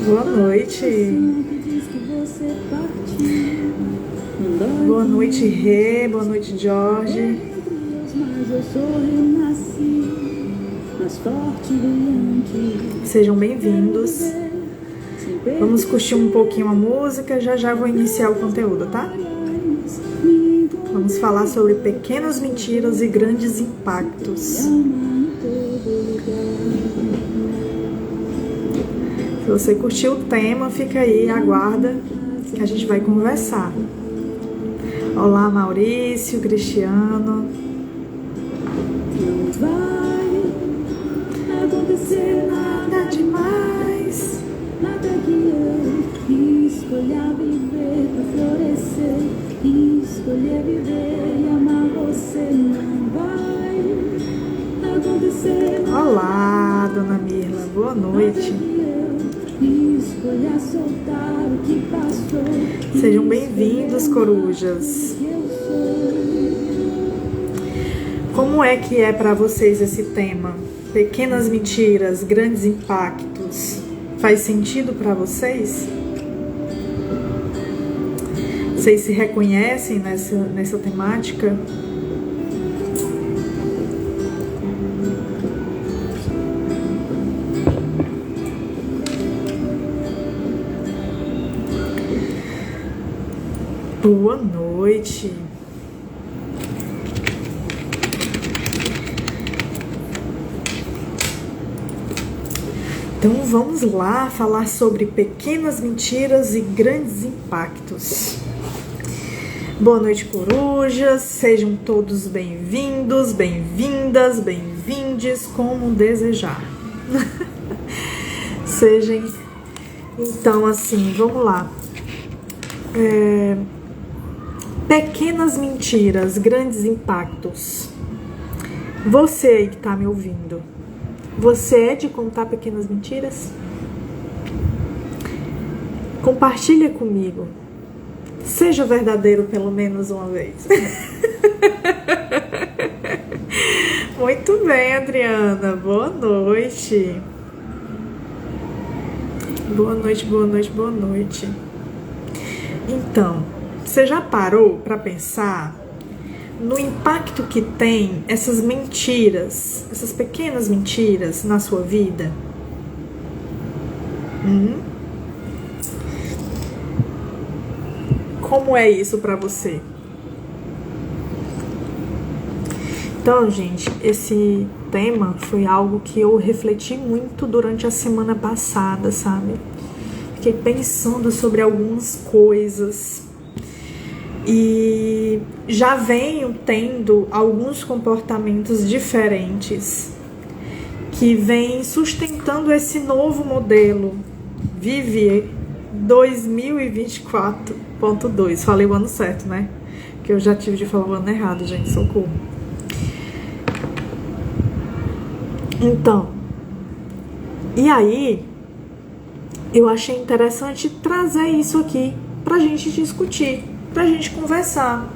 Boa noite. Boa noite, Rê. Boa noite, Jorge. Sejam bem-vindos. Vamos curtir um pouquinho a música, já vou iniciar o conteúdo, tá? Vamos falar sobre pequenas mentiras e grandes impactos. Se você curtiu o tema, fica aí, aguarda que a gente vai conversar. Olá, Maurício, Cristiano. Não vai acontecer nada demais, nada que eu escolha viver pra florescer, escolher viver e amar você. Não vai acontecer. Olá, Dona Mirla, boa noite. Sejam bem-vindos, corujas. Como é que é para vocês esse tema? Pequenas mentiras, grandes impactos. Faz sentido para vocês? Vocês se reconhecem nessa temática? Boa noite. Então vamos lá falar sobre pequenas mentiras e grandes impactos. Boa noite, corujas. Sejam todos bem-vindos, bem-vindas, bem-vindes, como desejar. Sejam. Então, assim, vamos lá. Pequenas mentiras, grandes impactos. Você aí que tá me ouvindo, você é de contar pequenas mentiras? Compartilha comigo. Seja verdadeiro pelo menos uma vez. Muito bem, Adriana. Boa noite. Boa noite, boa noite, boa noite. Então, você já parou para pensar no impacto que tem essas mentiras, essas pequenas mentiras na sua vida? Como é isso para você? Então, gente, esse tema foi algo que eu refleti muito durante a semana passada, sabe? Fiquei pensando sobre algumas coisas e já venho tendo alguns comportamentos diferentes que vem sustentando esse novo modelo Vive 2024.2. Falei o ano certo, né? Que eu já tive de falar o ano errado, gente, socorro. Então, e aí eu achei interessante trazer isso aqui pra gente discutir, pra gente conversar,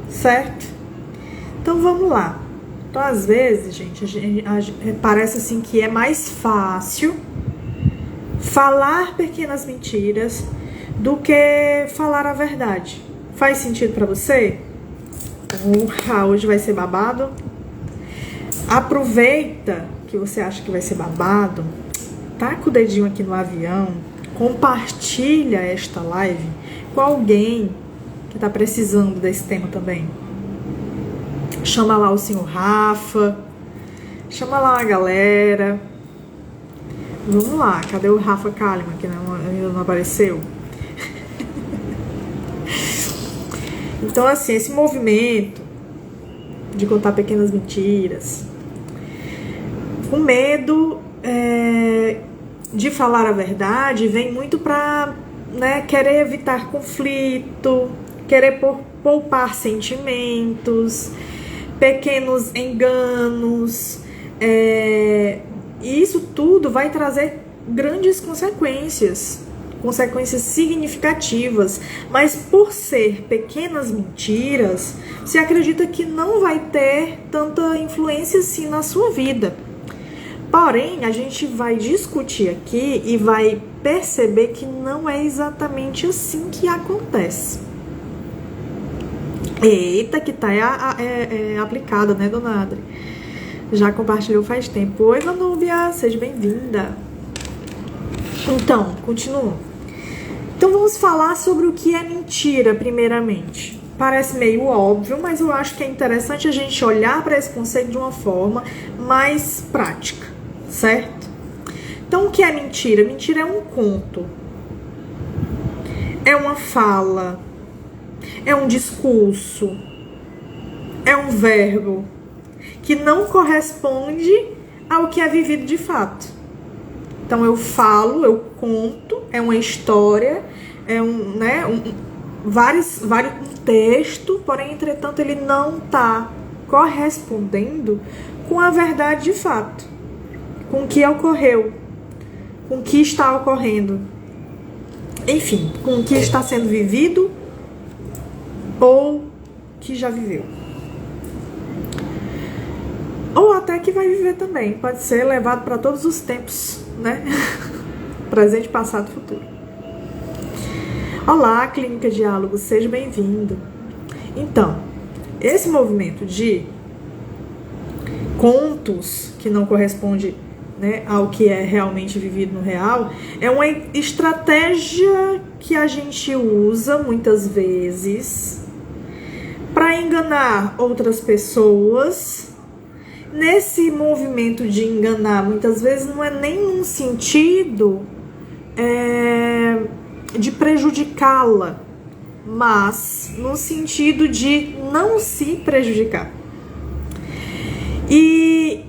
certo? Então vamos lá. Então às vezes, gente, parece assim que é mais fácil falar pequenas mentiras do que falar a verdade. Faz sentido pra você? Hoje vai ser babado. Aproveita que você acha que vai ser babado. Taca o dedinho aqui no avião, compartilha esta live com alguém que está precisando desse tema também. Chama lá o senhor Rafa, chama lá a galera. Vamos lá, cadê o Rafa Kalimann, que ainda não apareceu? Então, assim, esse movimento de contar pequenas mentiras, com medo de falar a verdade, vem muito para, né, querer evitar conflito, querer poupar sentimentos, pequenos enganos, e isso tudo vai trazer grandes consequências significativas, mas por ser pequenas mentiras, você acredita que não vai ter tanta influência assim na sua vida. Porém, a gente vai discutir aqui e vai perceber que não é exatamente assim que acontece. Eita, que tá aplicada, né, dona Adri? Já compartilhou faz tempo. Oi, Vanúbia, seja bem-vinda. Então, continuo. Então, vamos falar sobre o que é mentira, primeiramente. Parece meio óbvio, mas eu acho que é interessante a gente olhar para esse conceito de uma forma mais prática, certo? Então, o que é mentira? Mentira é um conto, é uma fala, é um discurso, é um verbo que não corresponde ao que é vivido de fato. Então, eu falo, eu conto, é uma história, é um texto, porém, entretanto, ele não está correspondendo com a verdade de fato, com o que ocorreu, com o que está ocorrendo, enfim, com o que está sendo vivido ou que já viveu. Ou até que vai viver também, pode ser levado para todos os tempos, né? Presente, passado e futuro. Olá, Clínica Diálogo, seja bem-vindo. Então, esse movimento de contos que não corresponde, né, ao que é realmente vivido no real, é uma estratégia que a gente usa muitas vezes para enganar outras pessoas. Nesse movimento de enganar, muitas vezes não é nem num sentido de prejudicá-la, mas no sentido de não se prejudicar. E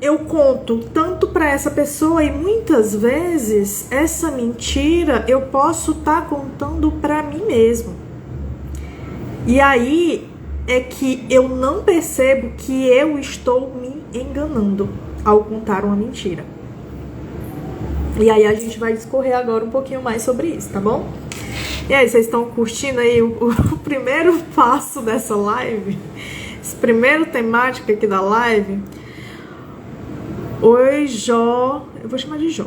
eu conto tanto para essa pessoa e muitas vezes essa mentira eu posso estar contando para mim mesmo. E aí é que eu não percebo que eu estou me enganando ao contar uma mentira. E aí a gente vai discorrer agora um pouquinho mais sobre isso, tá bom? E aí, vocês estão curtindo aí o primeiro passo dessa live? Esse primeiro temática aqui da live? Oi, Jó. Eu vou chamar de Jó.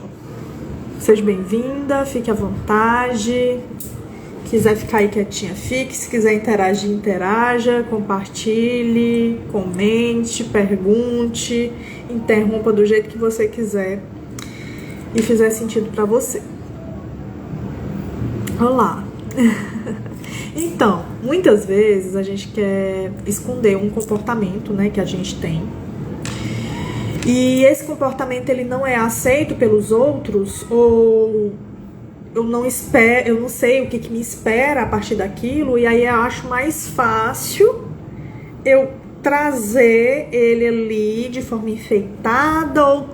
Seja bem-vinda, fique à vontade. Quiser ficar aí quietinha, fique. Se quiser interagir, interaja, compartilhe, comente, pergunte, interrompa do jeito que você quiser e fizer sentido para você. Olá! Então, muitas vezes a gente quer esconder um comportamento, né, que a gente tem. E esse comportamento ele não é aceito pelos outros, ou eu não sei o que me espera a partir daquilo, e aí eu acho mais fácil eu trazer ele ali de forma enfeitada ou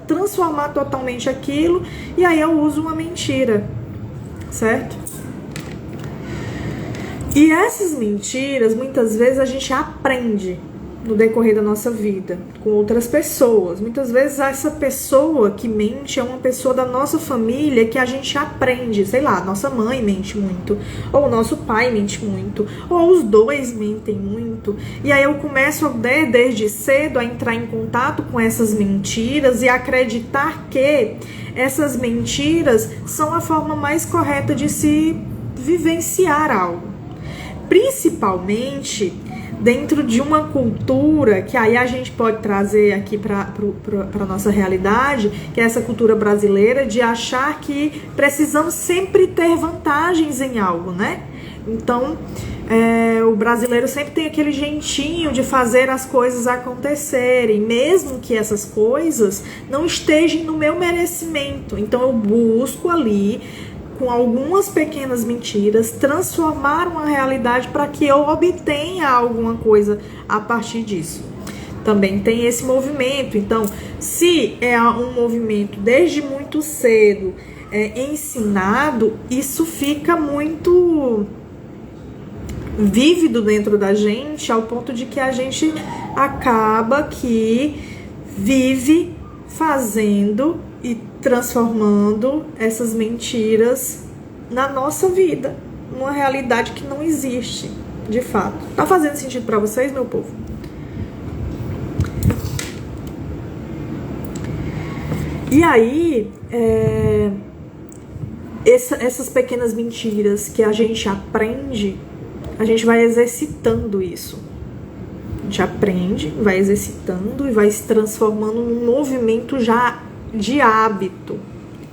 transformar totalmente aquilo, e aí eu uso uma mentira, certo? E essas mentiras, muitas vezes a gente aprende no decorrer da nossa vida, com outras pessoas. Muitas vezes essa pessoa que mente é uma pessoa da nossa família que a gente aprende, sei lá, nossa mãe mente muito, ou nosso pai mente muito, ou os dois mentem muito. E aí eu começo desde cedo a entrar em contato com essas mentiras e acreditar que essas mentiras são a forma mais correta de se vivenciar algo. Principalmente dentro de uma cultura que aí a gente pode trazer aqui para a nossa realidade, que é essa cultura brasileira de achar que precisamos sempre ter vantagens em algo, né? Então, o brasileiro sempre tem aquele jeitinho de fazer as coisas acontecerem, mesmo que essas coisas não estejam no meu merecimento. Então, eu busco ali, com algumas pequenas mentiras, transformar uma realidade para que eu obtenha alguma coisa a partir disso. Também tem esse movimento. Então, se é um movimento desde muito cedo ensinado, isso fica muito vívido dentro da gente, ao ponto de que a gente acaba que vive fazendo e transformando essas mentiras na nossa vida, numa realidade que não existe, de fato. Tá fazendo sentido para vocês, meu povo? E aí, essas pequenas mentiras que a gente aprende, a gente vai exercitando isso. A gente aprende, vai exercitando e vai se transformando num movimento já de hábito.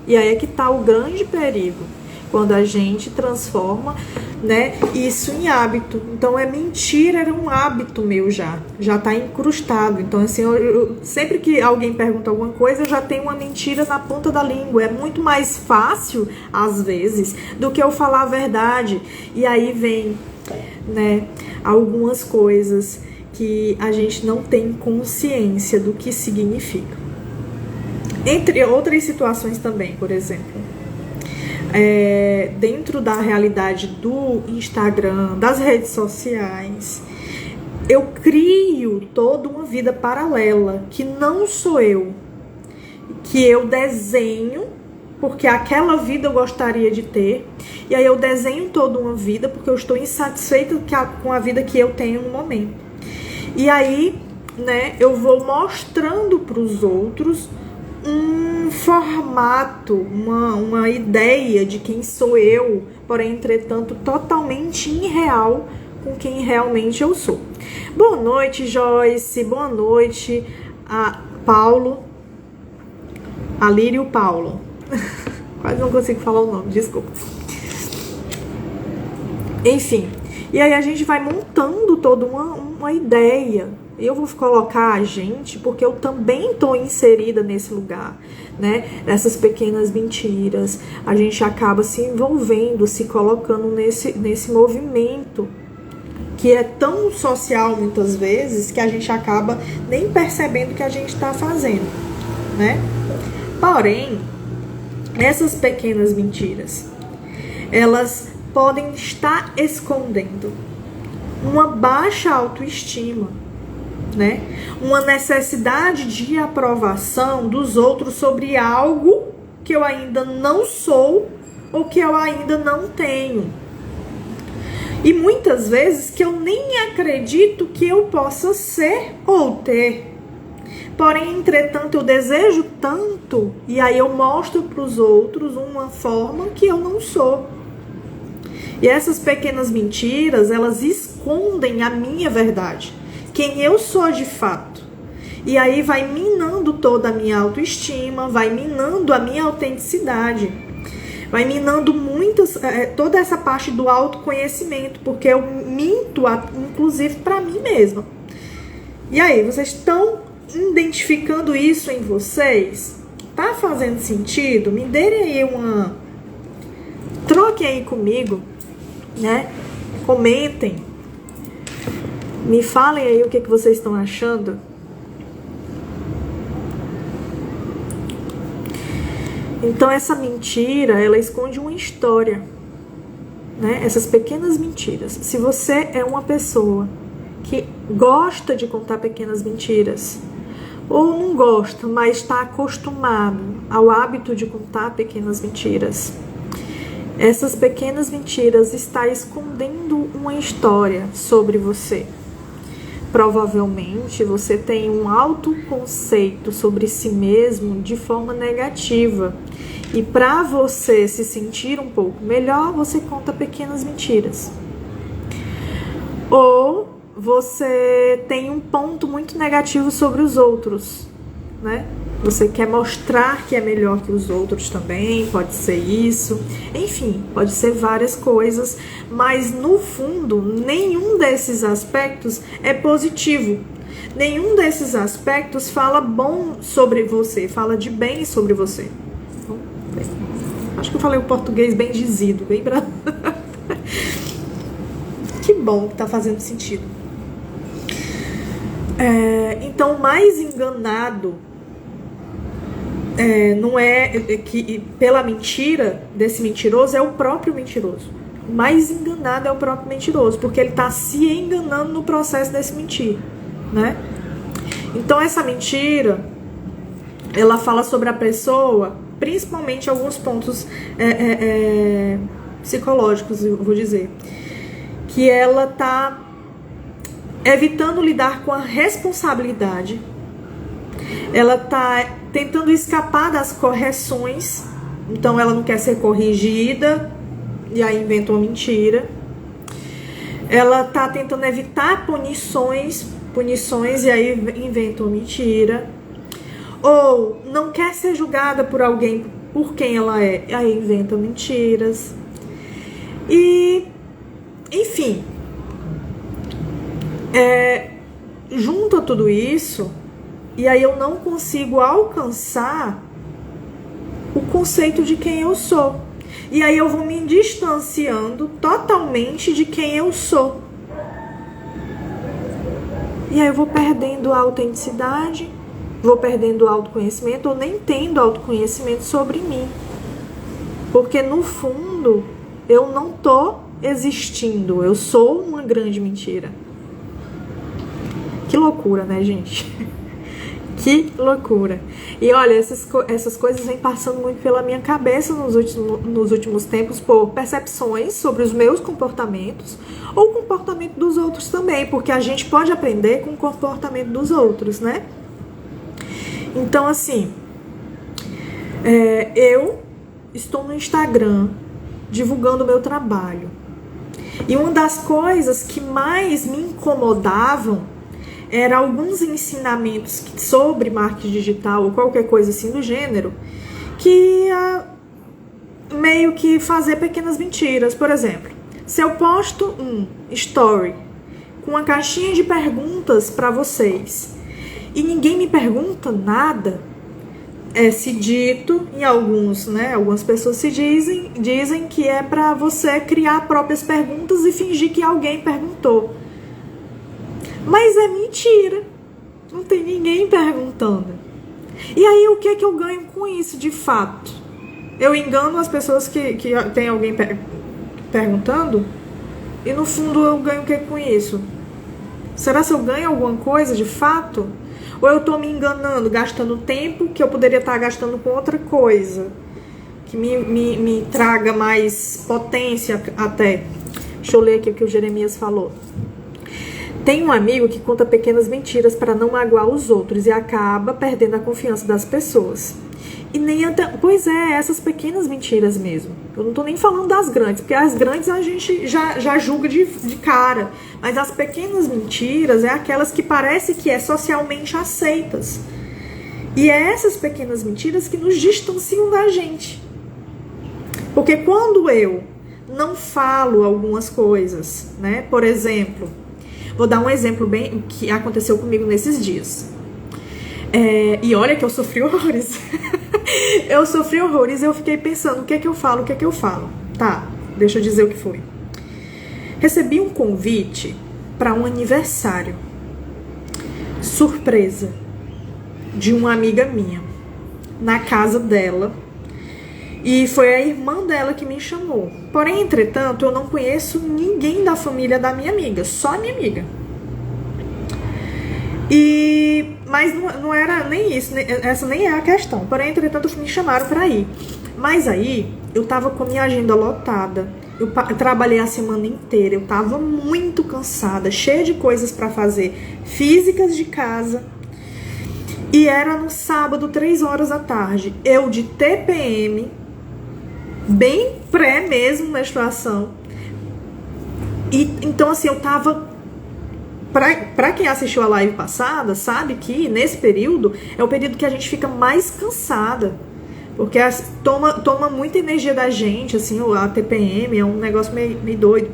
E aí é que tá o grande perigo, quando a gente transforma, né, isso em hábito. Então mentira era um hábito meu já tá incrustado. Então assim, sempre que alguém pergunta alguma coisa, eu já tenho uma mentira na ponta da língua. É muito mais fácil, às vezes, do que eu falar a verdade. E aí vem, né, algumas coisas que a gente não tem consciência do que significa. Entre outras situações também, por exemplo, dentro da realidade do Instagram, das redes sociais, eu crio toda uma vida paralela que não sou eu, que eu desenho porque aquela vida eu gostaria de ter, e aí eu desenho toda uma vida porque eu estou insatisfeita com a vida que eu tenho no momento. E aí, né, eu vou mostrando para os outros um formato, uma ideia de quem sou eu, porém, entretanto, totalmente irreal com quem realmente eu sou. Boa noite, Joyce. Boa noite, a Paulo. A Lírio Paulo. Quase não consigo falar o nome, desculpa. Enfim, e aí a gente vai montando toda uma ideia. Eu vou colocar a gente, porque eu também estou inserida nesse lugar, né? Essas pequenas mentiras. A gente acaba se envolvendo, se colocando nesse movimento que é tão social muitas vezes que a gente acaba nem percebendo o que a gente está fazendo, né? Porém, essas pequenas mentiras, elas podem estar escondendo uma baixa autoestima, né? Uma necessidade de aprovação dos outros sobre algo que eu ainda não sou ou que eu ainda não tenho. E muitas vezes que eu nem acredito que eu possa ser ou ter. Porém, entretanto, eu desejo tanto e aí eu mostro para os outros uma forma que eu não sou. E essas pequenas mentiras, elas escondem a minha verdade, quem eu sou de fato. E aí vai minando toda a minha autoestima, vai minando a minha autenticidade, vai minando toda essa parte do autoconhecimento, porque eu minto, inclusive, para mim mesma. E aí, vocês estão identificando isso em vocês? Tá fazendo sentido? Me deem aí troquem aí comigo, né? Comentem. Me falem aí o que vocês estão achando. Então, essa mentira, ela esconde uma história, né? Essas pequenas mentiras. Se você é uma pessoa que gosta de contar pequenas mentiras, ou não gosta, mas está acostumado ao hábito de contar pequenas mentiras, essas pequenas mentiras estão escondendo uma história sobre você. Provavelmente você tem um autoconceito sobre si mesmo de forma negativa. E para você se sentir um pouco melhor, você conta pequenas mentiras. Ou você tem um ponto muito negativo sobre os outros, né? Você quer mostrar que é melhor que os outros também, pode ser isso. Enfim, pode ser várias coisas, mas no fundo, nenhum desses aspectos é positivo. Nenhum desses aspectos fala bom sobre você, fala de bem sobre você. Acho que eu falei o português bem dizido, bem pra... Que bom que tá fazendo sentido. Então, mais enganado não é que pela mentira desse mentiroso, é o próprio mentiroso. O mais enganado é o próprio mentiroso, porque ele está se enganando no processo desse mentir, né? Então essa mentira, ela fala sobre a pessoa, principalmente alguns pontos psicológicos, eu vou dizer, que ela está evitando lidar com a responsabilidade, ela está tentando escapar das correções. Então ela não quer ser corrigida e aí inventa uma mentira. Ela tá tentando evitar punições e aí inventa uma mentira. Ou não quer ser julgada por alguém por quem ela é, e aí inventa mentiras. E, enfim, junto a tudo isso, e aí eu não consigo alcançar o conceito de quem eu sou. E aí eu vou me distanciando totalmente de quem eu sou. E aí eu vou perdendo a autenticidade, vou perdendo o autoconhecimento, ou nem tendo autoconhecimento sobre mim. Porque no fundo, eu não tô existindo, eu sou uma grande mentira. Que loucura, né, gente? Que loucura. E olha, essas coisas vêm passando muito pela minha cabeça nos últimos tempos, por percepções sobre os meus comportamentos ou o comportamento dos outros também, porque a gente pode aprender com o comportamento dos outros, né? Então, assim, eu estou no Instagram divulgando o meu trabalho. E uma das coisas que mais me incomodavam eram alguns ensinamentos sobre marketing digital ou qualquer coisa assim do gênero, que ia meio que fazer pequenas mentiras. Por exemplo, se eu posto um story com uma caixinha de perguntas para vocês e ninguém me pergunta nada, se dito em alguns, né? Algumas pessoas dizem que é para você criar próprias perguntas e fingir que alguém perguntou. Mas é mentira. Não tem ninguém perguntando. E aí o que é que eu ganho com isso de fato? Eu engano as pessoas que tem alguém perguntando? E no fundo eu ganho o que com isso? Será que eu ganho alguma coisa de fato? Ou eu tô me enganando, gastando tempo que eu poderia estar gastando com outra coisa, que me traga mais potência até. Deixa eu ler aqui o que o Jeremias falou. Tem um amigo que conta pequenas mentiras para não magoar os outros e acaba perdendo a confiança das pessoas. E nem até... Pois é, essas pequenas mentiras mesmo. Eu não tô nem falando das grandes, porque as grandes a gente já julga de cara. Mas as pequenas mentiras é aquelas que parece que é socialmente aceitas. E é essas pequenas mentiras que nos distanciam da gente. Porque quando eu não falo algumas coisas, né? Por exemplo, vou dar um exemplo bem que aconteceu comigo nesses dias. E olha que eu sofri horrores. Eu sofri horrores e eu fiquei pensando, o que é que eu falo, Tá, deixa eu dizer o que foi. Recebi um convite para um aniversário surpresa de uma amiga minha, na casa dela. E foi a irmã dela que me chamou. Porém, entretanto, eu não conheço ninguém da família da minha amiga, só a minha amiga. Mas não era nem isso, essa nem é a questão. Porém, entretanto, me chamaram para ir. Mas aí, eu tava com a minha agenda lotada. Eu trabalhei a semana inteira. Eu tava muito cansada, cheia de coisas para fazer, físicas de casa. E era no sábado, 3 horas da tarde. Eu de TPM, bem pré mesmo na situação. E então, assim, eu tava... Pra quem assistiu a live passada, sabe que nesse período é o período que a gente fica mais cansada. Porque toma muita energia da gente, assim, a TPM é um negócio meio doido.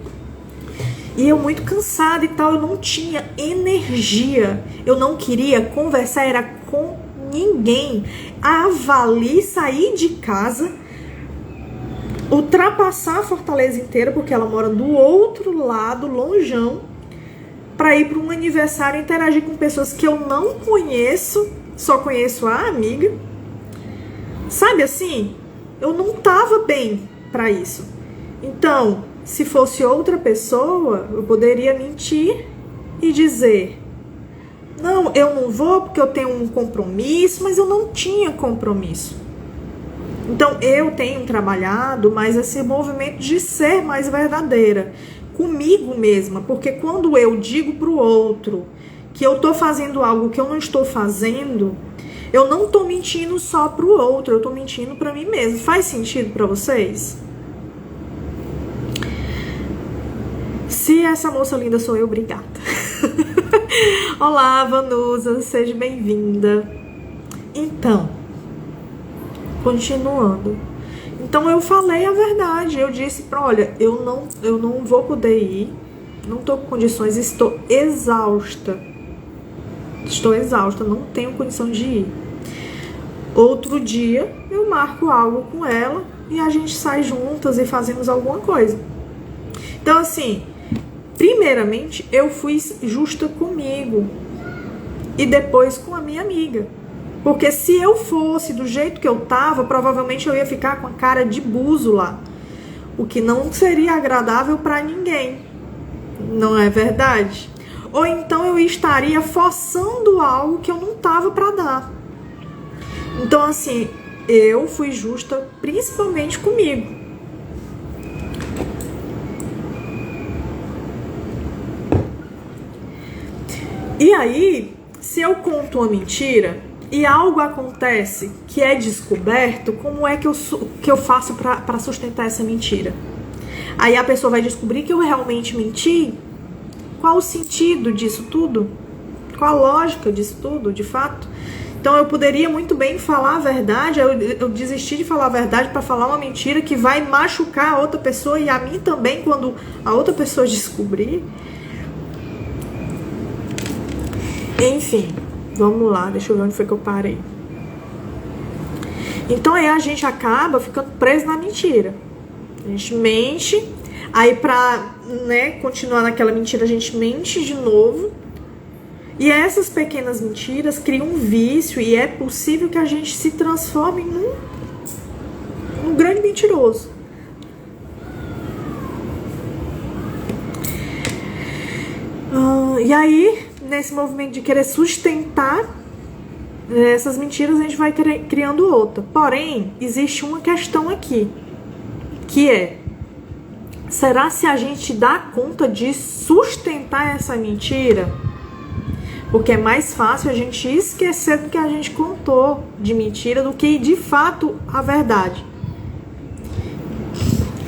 E eu muito cansada e tal, eu não tinha energia. Eu não queria conversar, era com ninguém. A Vali sair de casa, ultrapassar a Fortaleza inteira, porque ela mora do outro lado, lonjão, para ir para um aniversário, interagir com pessoas que eu não conheço, só conheço a amiga. Sabe assim? Eu não tava bem para isso. Então, se fosse outra pessoa, eu poderia mentir e dizer: não, eu não vou porque eu tenho um compromisso, mas eu não tinha compromisso. Então, eu tenho trabalhado mais esse movimento de ser mais verdadeira comigo mesma, porque quando eu digo pro outro que eu tô fazendo algo que eu não estou fazendo, Eu não tô mentindo só pro outro, eu tô mentindo pra mim mesmo. Faz sentido pra vocês? Se essa moça linda sou eu, obrigada. Olá, Vanusa, seja bem-vinda. Então, continuando. Então eu falei a verdade, eu disse olha, eu não vou poder ir, não tô com condições, estou exausta, não tenho condição de ir. Outro dia eu marco algo com ela e a gente sai juntas e fazemos alguma coisa. Então assim, primeiramente eu fui justa comigo e depois com a minha amiga. Porque se eu fosse do jeito que eu tava, provavelmente eu ia ficar com a cara de buzo lá. O que não seria agradável pra ninguém. Não é verdade? Ou então eu estaria forçando algo que eu não tava pra dar. Então assim, eu fui justa principalmente comigo. E aí, se eu conto uma mentira e algo acontece que é descoberto, como é que eu faço para sustentar essa mentira? Aí a pessoa vai descobrir que eu realmente menti? Qual o sentido disso tudo? Qual a lógica disso tudo, de fato? Então eu poderia muito bem falar a verdade, eu desisti de falar a verdade para falar uma mentira que vai machucar a outra pessoa e a mim também quando a outra pessoa descobrir. Enfim, vamos lá, deixa eu ver onde foi que eu parei. Então aí a gente acaba ficando preso na mentira. A gente mente, aí pra continuar naquela mentira a gente mente de novo. E essas pequenas mentiras criam um vício e é possível que a gente se transforme num grande mentiroso. E aí, nesse movimento de querer sustentar essas mentiras, a gente vai criando outra. Porém, existe uma questão aqui, que é: será se a gente dá conta de sustentar essa mentira? Porque é mais fácil a gente esquecer do que a gente contou de mentira do que de fato a verdade.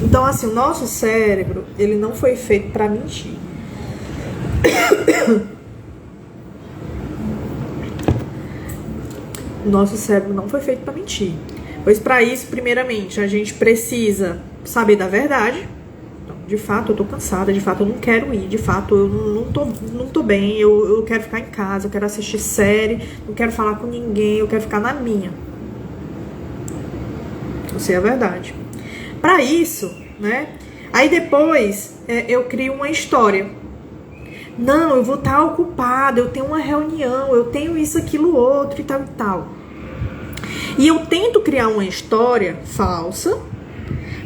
Então assim, o nosso cérebro, ele não foi feito para mentir. O nosso cérebro não foi feito para mentir. Pois para isso, primeiramente, a gente precisa saber da verdade. Então, de fato, eu tô cansada, de fato, eu não quero ir, de fato, eu não tô bem, eu quero ficar em casa, eu quero assistir série, não quero falar com ninguém, eu quero ficar na minha. Isso é a verdade. Para isso, aí depois eu crio uma história. Não, eu vou estar ocupada, eu tenho uma reunião, eu tenho isso, aquilo, outro e tal e tal. E eu tento criar uma história falsa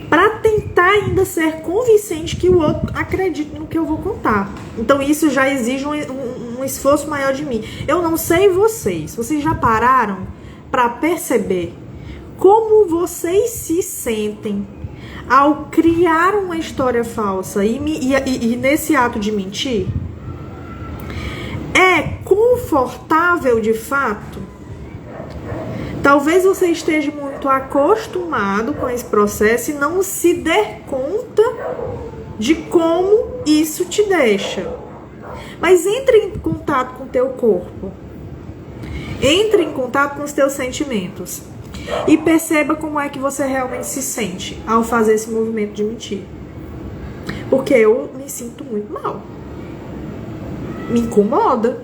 para tentar ainda ser convincente que o outro acredite no que eu vou contar. Então isso já exige um esforço maior de mim. Eu não sei vocês já pararam para perceber como vocês se sentem ao criar uma história falsa e nesse ato de mentir? É confortável de fato? Talvez você esteja muito acostumado com esse processo e não se dê conta de como isso te deixa. Mas entre em contato com o teu corpo. Entre em contato com os teus sentimentos. E perceba como é que você realmente se sente ao fazer esse movimento de mentir. Porque eu me sinto muito mal. Me incomoda.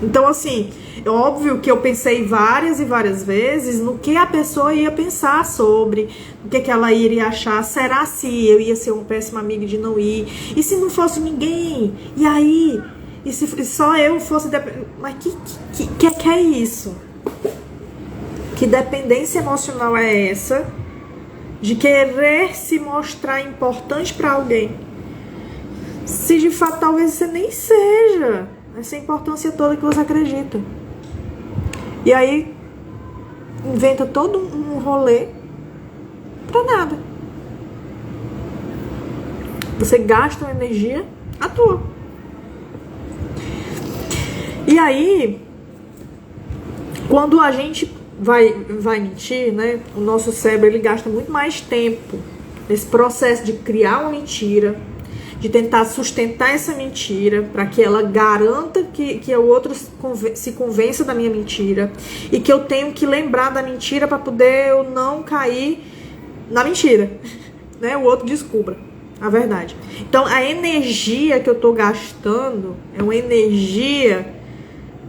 Então assim, é óbvio que eu pensei várias e várias vezes no que a pessoa ia pensar sobre, o que ela iria achar. Será se eu ia ser uma péssima amiga de não ir? E se não fosse ninguém? E aí? E se só eu fosse... Mas que é isso? Que dependência emocional é essa de querer se mostrar importante para alguém? Se de fato talvez você nem seja essa importância toda que você acredita. E aí inventa todo um rolê pra nada. Você gasta uma energia à toa. E aí Quando a gente vai mentir, né? O nosso cérebro, ele gasta muito mais tempo nesse processo de criar uma mentira, de tentar sustentar essa mentira para que ela garanta que o outro se convença da minha mentira e que eu tenho que lembrar da mentira para poder eu não cair na mentira, né? O outro descubra a verdade. Então, a energia que eu tô gastando é uma energia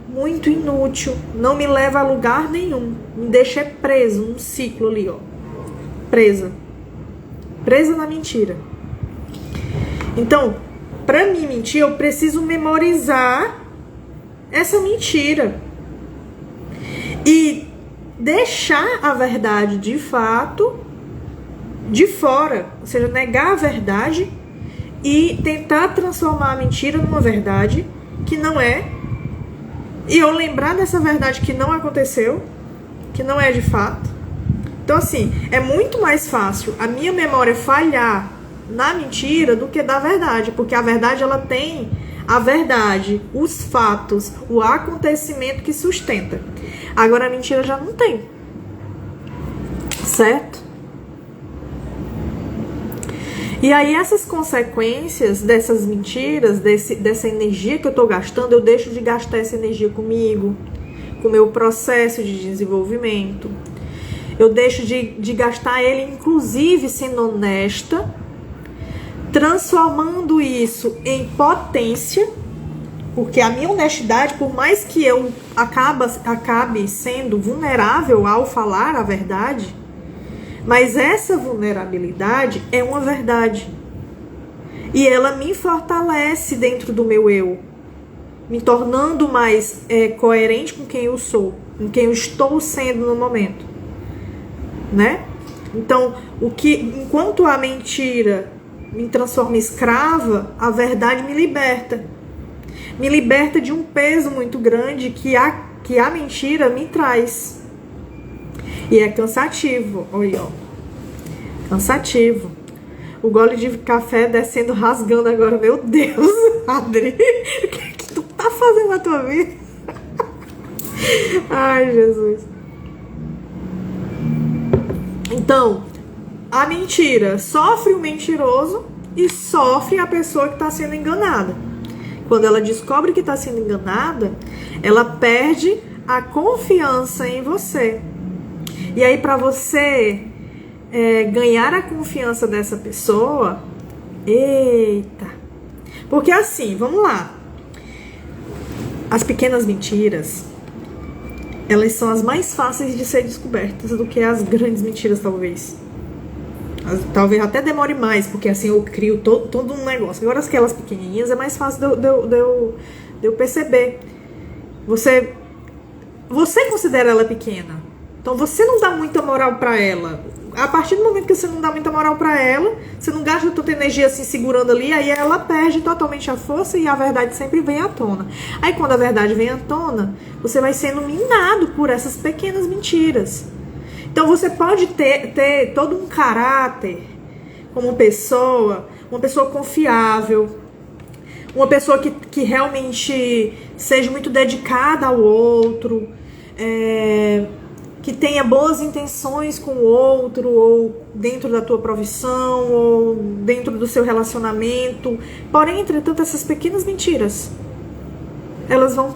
muito inútil, não me leva a lugar nenhum, me deixa preso num ciclo ali, ó, presa na mentira. Então, para mim mentir, eu preciso memorizar essa mentira e deixar a verdade de fato de fora, ou seja, negar a verdade e tentar transformar a mentira numa verdade que não é, e eu lembrar dessa verdade que não aconteceu, que não é de fato. Então, assim, é muito mais fácil a minha memória falhar na mentira do que da verdade, porque a verdade, ela tem a verdade, os fatos, o acontecimento que sustenta. Agora a mentira já não tem, certo? E aí essas consequências dessas mentiras, dessa energia que eu tô gastando, eu deixo de gastar essa energia comigo, com o meu processo de desenvolvimento. Eu deixo de gastar ele, inclusive, sendo honesta, transformando isso em potência, porque a minha honestidade, por mais que eu acabe sendo vulnerável ao falar a verdade, mas essa vulnerabilidade é uma verdade. E ela me fortalece dentro do meu eu, me tornando mais coerente com quem eu sou, com quem eu estou sendo no momento, né? Então, enquanto a mentira me transforma em escrava, a verdade me liberta. Me liberta de um peso muito grande que a mentira me traz. E é cansativo, olha, ó. Cansativo. O gole de café descendo, rasgando agora. Meu Deus, Adri, o que tu tá fazendo na tua vida? Ai, Jesus. Então, a mentira sofre o mentiroso e sofre a pessoa que está sendo enganada. Quando ela descobre que está sendo enganada, ela perde a confiança em você. E aí, para você ganhar a confiança dessa pessoa, eita! Porque assim, vamos lá. As pequenas mentiras, elas são as mais fáceis de ser descobertas do que as grandes mentiras, talvez. Talvez até demore mais, porque assim eu crio todo um negócio. Agora, aquelas pequenininhas é mais fácil de eu perceber. Você considera ela pequena. Então você não dá muita moral pra ela. A partir do momento que você não dá muita moral pra ela, você não gasta toda a energia assim segurando ali, aí ela perde totalmente a força e a verdade sempre vem à tona. Aí quando a verdade vem à tona, você vai sendo minado por essas pequenas mentiras. Então você pode ter todo um caráter como pessoa, uma pessoa confiável, uma pessoa que realmente seja muito dedicada ao outro, que tenha boas intenções com o outro, ou dentro da tua profissão, ou dentro do seu relacionamento. Porém, entretanto, essas pequenas mentiras, elas vão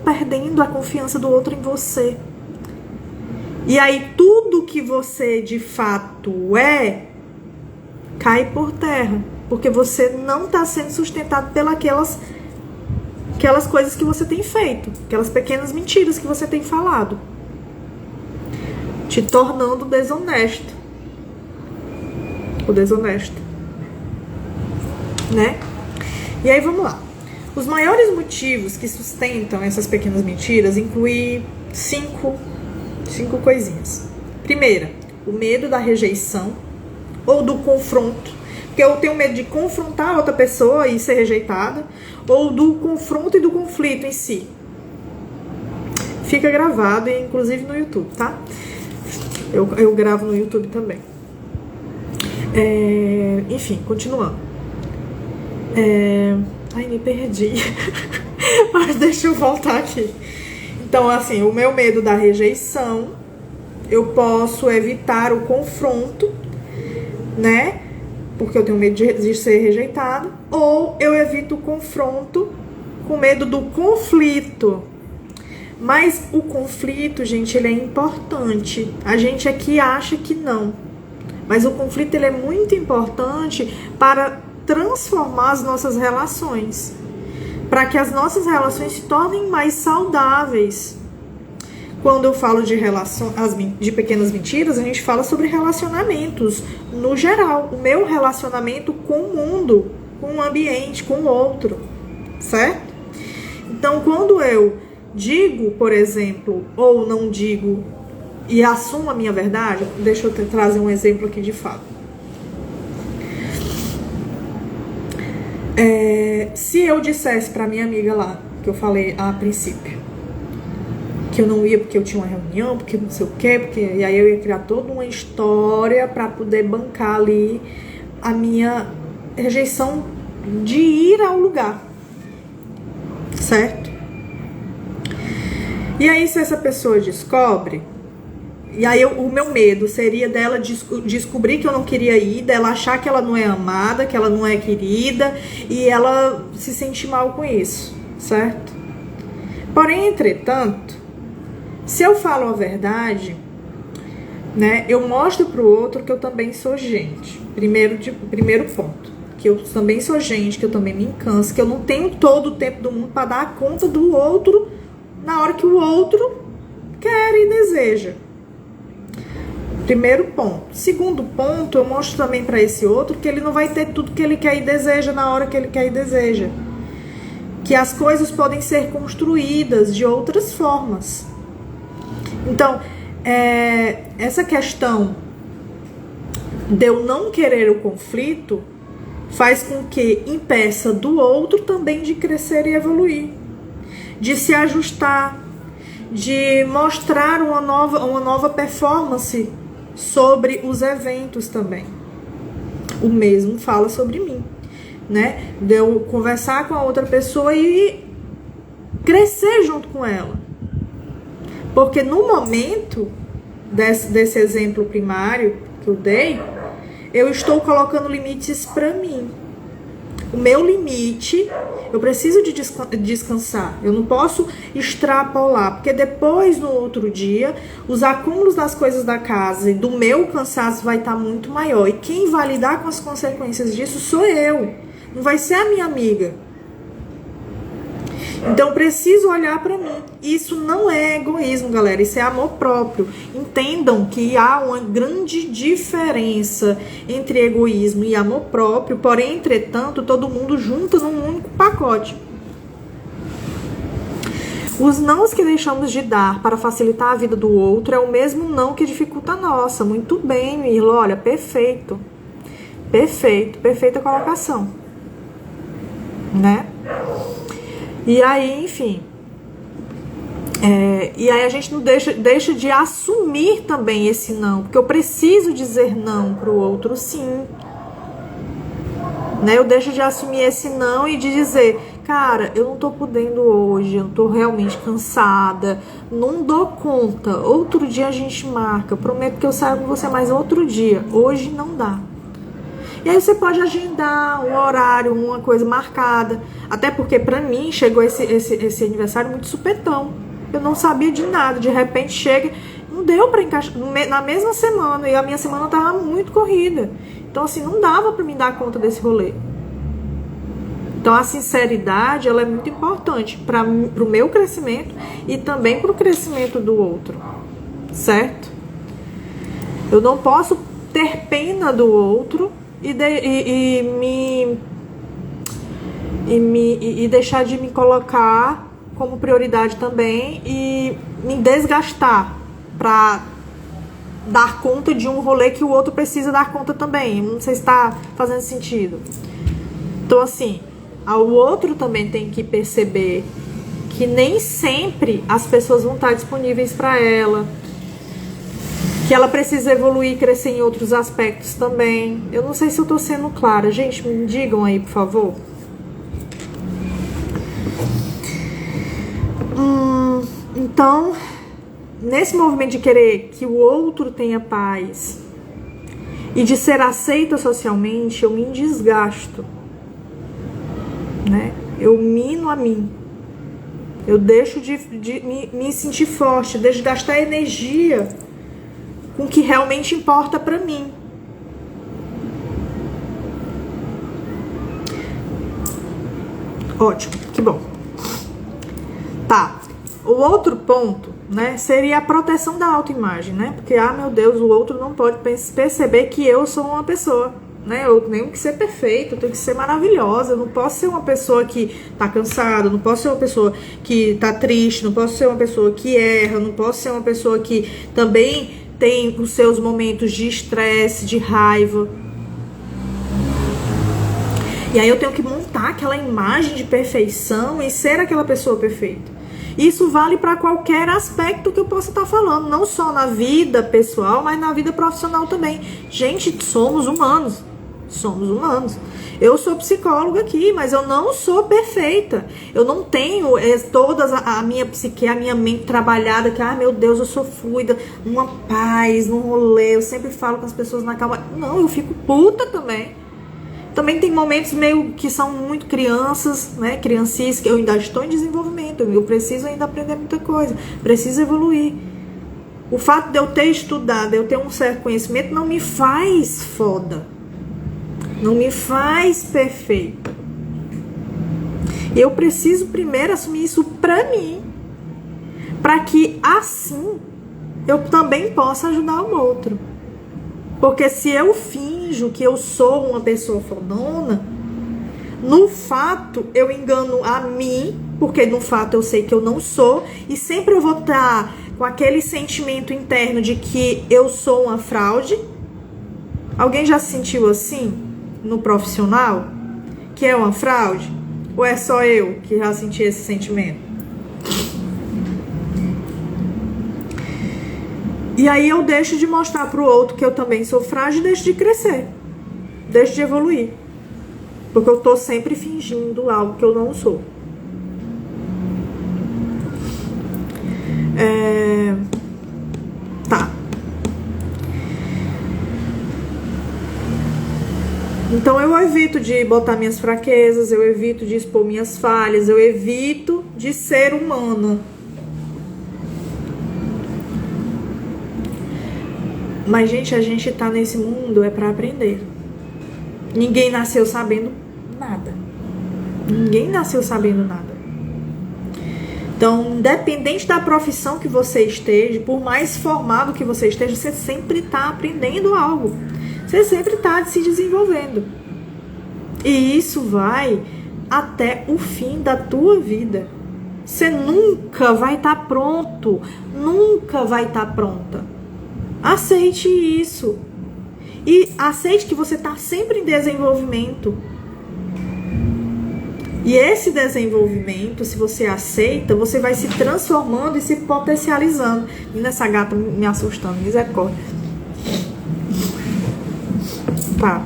perdendo a confiança do outro em você. E aí tudo que você de fato cai por terra, porque você não está sendo sustentado pelas aquelas coisas que você tem feito, aquelas pequenas mentiras que você tem falado, te tornando desonesto. O desonesto, né? E aí vamos lá. Os maiores motivos que sustentam essas pequenas mentiras incluem cinco coisinhas. Primeira, o medo da rejeição ou do confronto, porque eu tenho medo de confrontar outra pessoa e ser rejeitada, ou do confronto e do conflito em si. Fica gravado, inclusive no YouTube, tá? Eu gravo no YouTube também. Enfim, continuando. Ai, me perdi. Mas deixa eu voltar aqui. Então, assim, o meu medo da rejeição, eu posso evitar o confronto, né? Porque eu tenho medo de ser rejeitado. Ou eu evito o confronto com medo do conflito. Mas o conflito, gente, ele é importante. A gente aqui acha que não. Mas o conflito, ele é muito importante para transformar as nossas relações. Para que as nossas relações se tornem mais saudáveis. Quando eu falo de pequenas mentiras, a gente fala sobre relacionamentos no geral. O meu relacionamento com o mundo, com o ambiente, com o outro, certo? Então, quando eu digo, por exemplo, ou não digo e assumo a minha verdade, deixa eu trazer um exemplo aqui de fato. Se eu dissesse pra minha amiga lá, que eu falei a princípio, que eu não ia porque eu tinha uma reunião, porque não sei o quê, e aí eu ia criar toda uma história pra poder bancar ali a minha rejeição de ir ao lugar, certo? E aí, se essa pessoa descobre, e aí o meu medo seria dela descobrir que eu não queria ir, dela achar que ela não é amada, que ela não é querida, e ela se sentir mal com isso, certo? Porém, entretanto, se eu falo a verdade, né, eu mostro pro outro que eu também sou gente. Primeiro ponto, que eu também sou gente, que eu também me canso, que eu não tenho todo o tempo do mundo para dar conta do outro na hora que o outro quer e deseja. Primeiro ponto. Segundo ponto, eu mostro também para esse outro que ele não vai ter tudo que ele quer e deseja na hora que ele quer e deseja. Que as coisas podem ser construídas de outras formas. Então, essa questão de eu não querer o conflito faz com que impeça do outro também de crescer e evoluir, de se ajustar, de mostrar uma nova performance sobre os eventos também. O mesmo fala sobre mim, né? De eu conversar com a outra pessoa e crescer junto com ela. Porque no momento desse exemplo primário que eu dei, eu estou colocando limites para mim. O meu limite, eu preciso de descansar. Eu não posso extrapolar, porque depois, no outro dia, os acúmulos das coisas da casa e do meu cansaço vai estar muito maior. E quem vai lidar com as consequências disso sou eu. Não vai ser a minha amiga. Então, eu preciso olhar para mim. Isso não é egoísmo, galera. Isso é amor próprio. Entendam que há uma grande diferença entre egoísmo e amor próprio. Porém, entretanto, todo mundo junto num único pacote. Os nãos que deixamos de dar para facilitar a vida do outro é o mesmo não que dificulta a nossa. Muito bem, Mirlo. Olha, perfeito. Perfeita colocação. Né? E aí, enfim, e aí a gente não deixa de assumir também esse não, porque eu preciso dizer não pro outro sim, né? Eu deixo de assumir esse não e de dizer, cara, eu não tô podendo hoje, eu tô realmente cansada, não dou conta, outro dia a gente marca, prometo que eu saio com você mais outro dia, hoje não dá. E aí você pode agendar um horário, uma coisa marcada. Até porque pra mim chegou esse aniversário muito supetão. Eu não sabia de nada. De repente chega, não deu pra encaixar na mesma semana. E a minha semana tava muito corrida. Então assim, não dava pra me dar conta desse rolê. Então a sinceridade, ela é muito importante pro meu crescimento e também pro crescimento do outro. Certo? Eu não posso ter pena do outro e deixar de me colocar como prioridade também e me desgastar para dar conta de um rolê que o outro precisa dar conta também. Não sei se está fazendo sentido. Então assim, o outro também tem que perceber que nem sempre as pessoas vão estar disponíveis para ela, que ela precisa evoluir e crescer em outros aspectos também. Eu não sei se eu tô sendo clara. Gente, me digam aí, por favor. Então, nesse movimento de querer que o outro tenha paz e de ser aceita socialmente, eu me desgasto, né? Eu mino a mim. Eu deixo de me sentir forte, deixo de gastar energia com o que realmente importa pra mim. Ótimo, que bom. Tá. O outro ponto, né, seria a proteção da autoimagem, né? Porque, meu Deus, o outro não pode perceber que eu sou uma pessoa, né? Eu tenho que ser perfeita, eu tenho que ser maravilhosa. Eu não posso ser uma pessoa que tá cansada, não posso ser uma pessoa que tá triste, não posso ser uma pessoa que erra, não posso ser uma pessoa que também tem os seus momentos de estresse, de raiva. E aí eu tenho que montar aquela imagem de perfeição e ser aquela pessoa perfeita. Isso vale para qualquer aspecto que eu possa estar falando, não só na vida pessoal, mas na vida profissional também. Gente, somos humanos. Somos humanos. Eu sou psicóloga aqui, mas eu não sou perfeita. Eu não tenho toda a minha psique, a minha mente trabalhada, que, meu Deus, eu sou fluida, numa paz, num rolê, eu sempre falo com as pessoas na calma. Não, eu fico puta também. Também tem momentos meio que são muito crianças, né? Criancis, que eu ainda estou em desenvolvimento. Eu preciso ainda aprender muita coisa. Preciso evoluir. O fato de eu ter estudado, de eu ter um certo conhecimento, não me faz foda. Não me faz perfeita. Eu preciso primeiro assumir isso pra mim. Pra que assim eu também possa ajudar o outro. Porque se eu finjo que eu sou uma pessoa fodona, no fato eu engano a mim, porque no fato eu sei que eu não sou, e sempre eu vou estar com aquele sentimento interno de que eu sou uma fraude. Alguém já se sentiu assim no profissional? Que é uma fraude? Ou é só eu que já senti esse sentimento? E aí eu deixo de mostrar pro outro que eu também sou frágil e deixo de crescer. Deixo de evoluir. Porque eu tô sempre fingindo algo que eu não sou. Tá. Então eu evito de botar minhas fraquezas, eu evito de expor minhas falhas, eu evito de ser humana. Mas, gente, a gente tá nesse mundo pra aprender. Ninguém nasceu sabendo nada. Ninguém nasceu sabendo nada. Então, independente da profissão que você esteja, por mais formado que você esteja, você sempre tá aprendendo algo. Você sempre tá se desenvolvendo. E isso vai até o fim da tua vida. Você nunca vai estar pronto. Nunca vai estar pronta. Aceite isso. E aceite que você está sempre em desenvolvimento. E esse desenvolvimento, se você aceita, você vai se transformando e se potencializando. E nessa gata me assustando, misericórdia. Tá.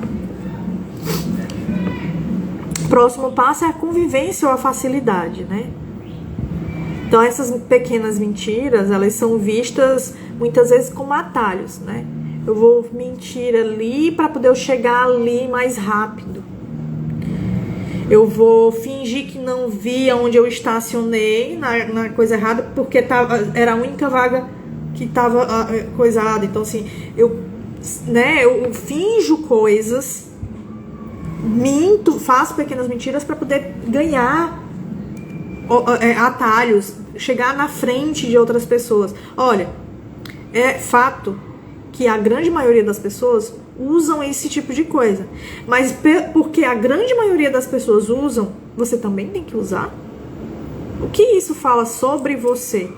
Próximo passo é a convivência ou a facilidade, né? Então essas pequenas mentiras, elas são vistas muitas vezes como atalhos, né? Eu vou mentir ali para poder eu chegar ali mais rápido. Eu vou fingir que não vi onde eu estacionei na coisa errada, porque era a única vaga que estava coisada. Então assim, eu finjo coisas, minto, faço pequenas mentiras para poder ganhar atalhos, chegar na frente de outras pessoas. Olha, é fato que a grande maioria das pessoas usam esse tipo de coisa. Mas porque a grande maioria das pessoas usam, você também tem que usar? O que isso fala sobre você?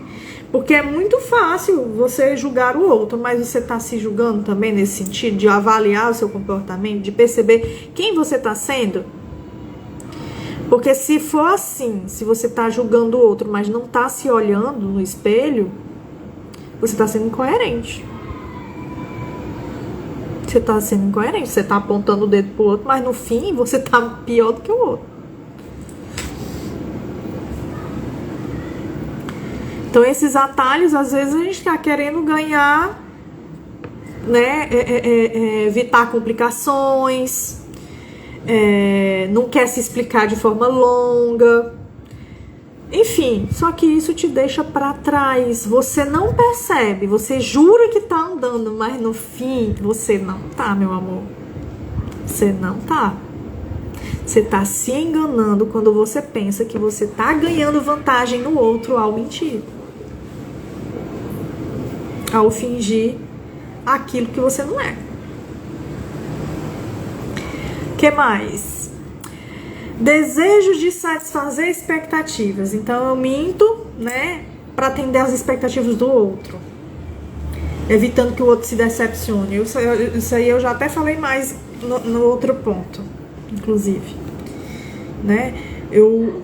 Porque é muito fácil você julgar o outro, mas você está se julgando também nesse sentido de avaliar o seu comportamento, de perceber quem você está sendo? Porque se for assim, se você está julgando o outro, mas não está se olhando no espelho, você está sendo incoerente. Você está sendo incoerente. Você está apontando o dedo pro outro, mas no fim você está pior do que o outro. Então, esses atalhos, às vezes, a gente está querendo ganhar, né? Evitar complicações, não quer se explicar de forma longa. Enfim, só que isso te deixa para trás. Você não percebe, você jura que tá andando, mas no fim você não tá, meu amor. Você não tá. Você tá se enganando quando você pensa que você tá ganhando vantagem no outro ao mentir. Ao fingir aquilo que você não é. O que mais? Desejo de satisfazer expectativas. Então eu minto, né, para atender as expectativas do outro, evitando que o outro se decepcione. Isso aí eu já até falei mais no outro ponto, inclusive, né? Eu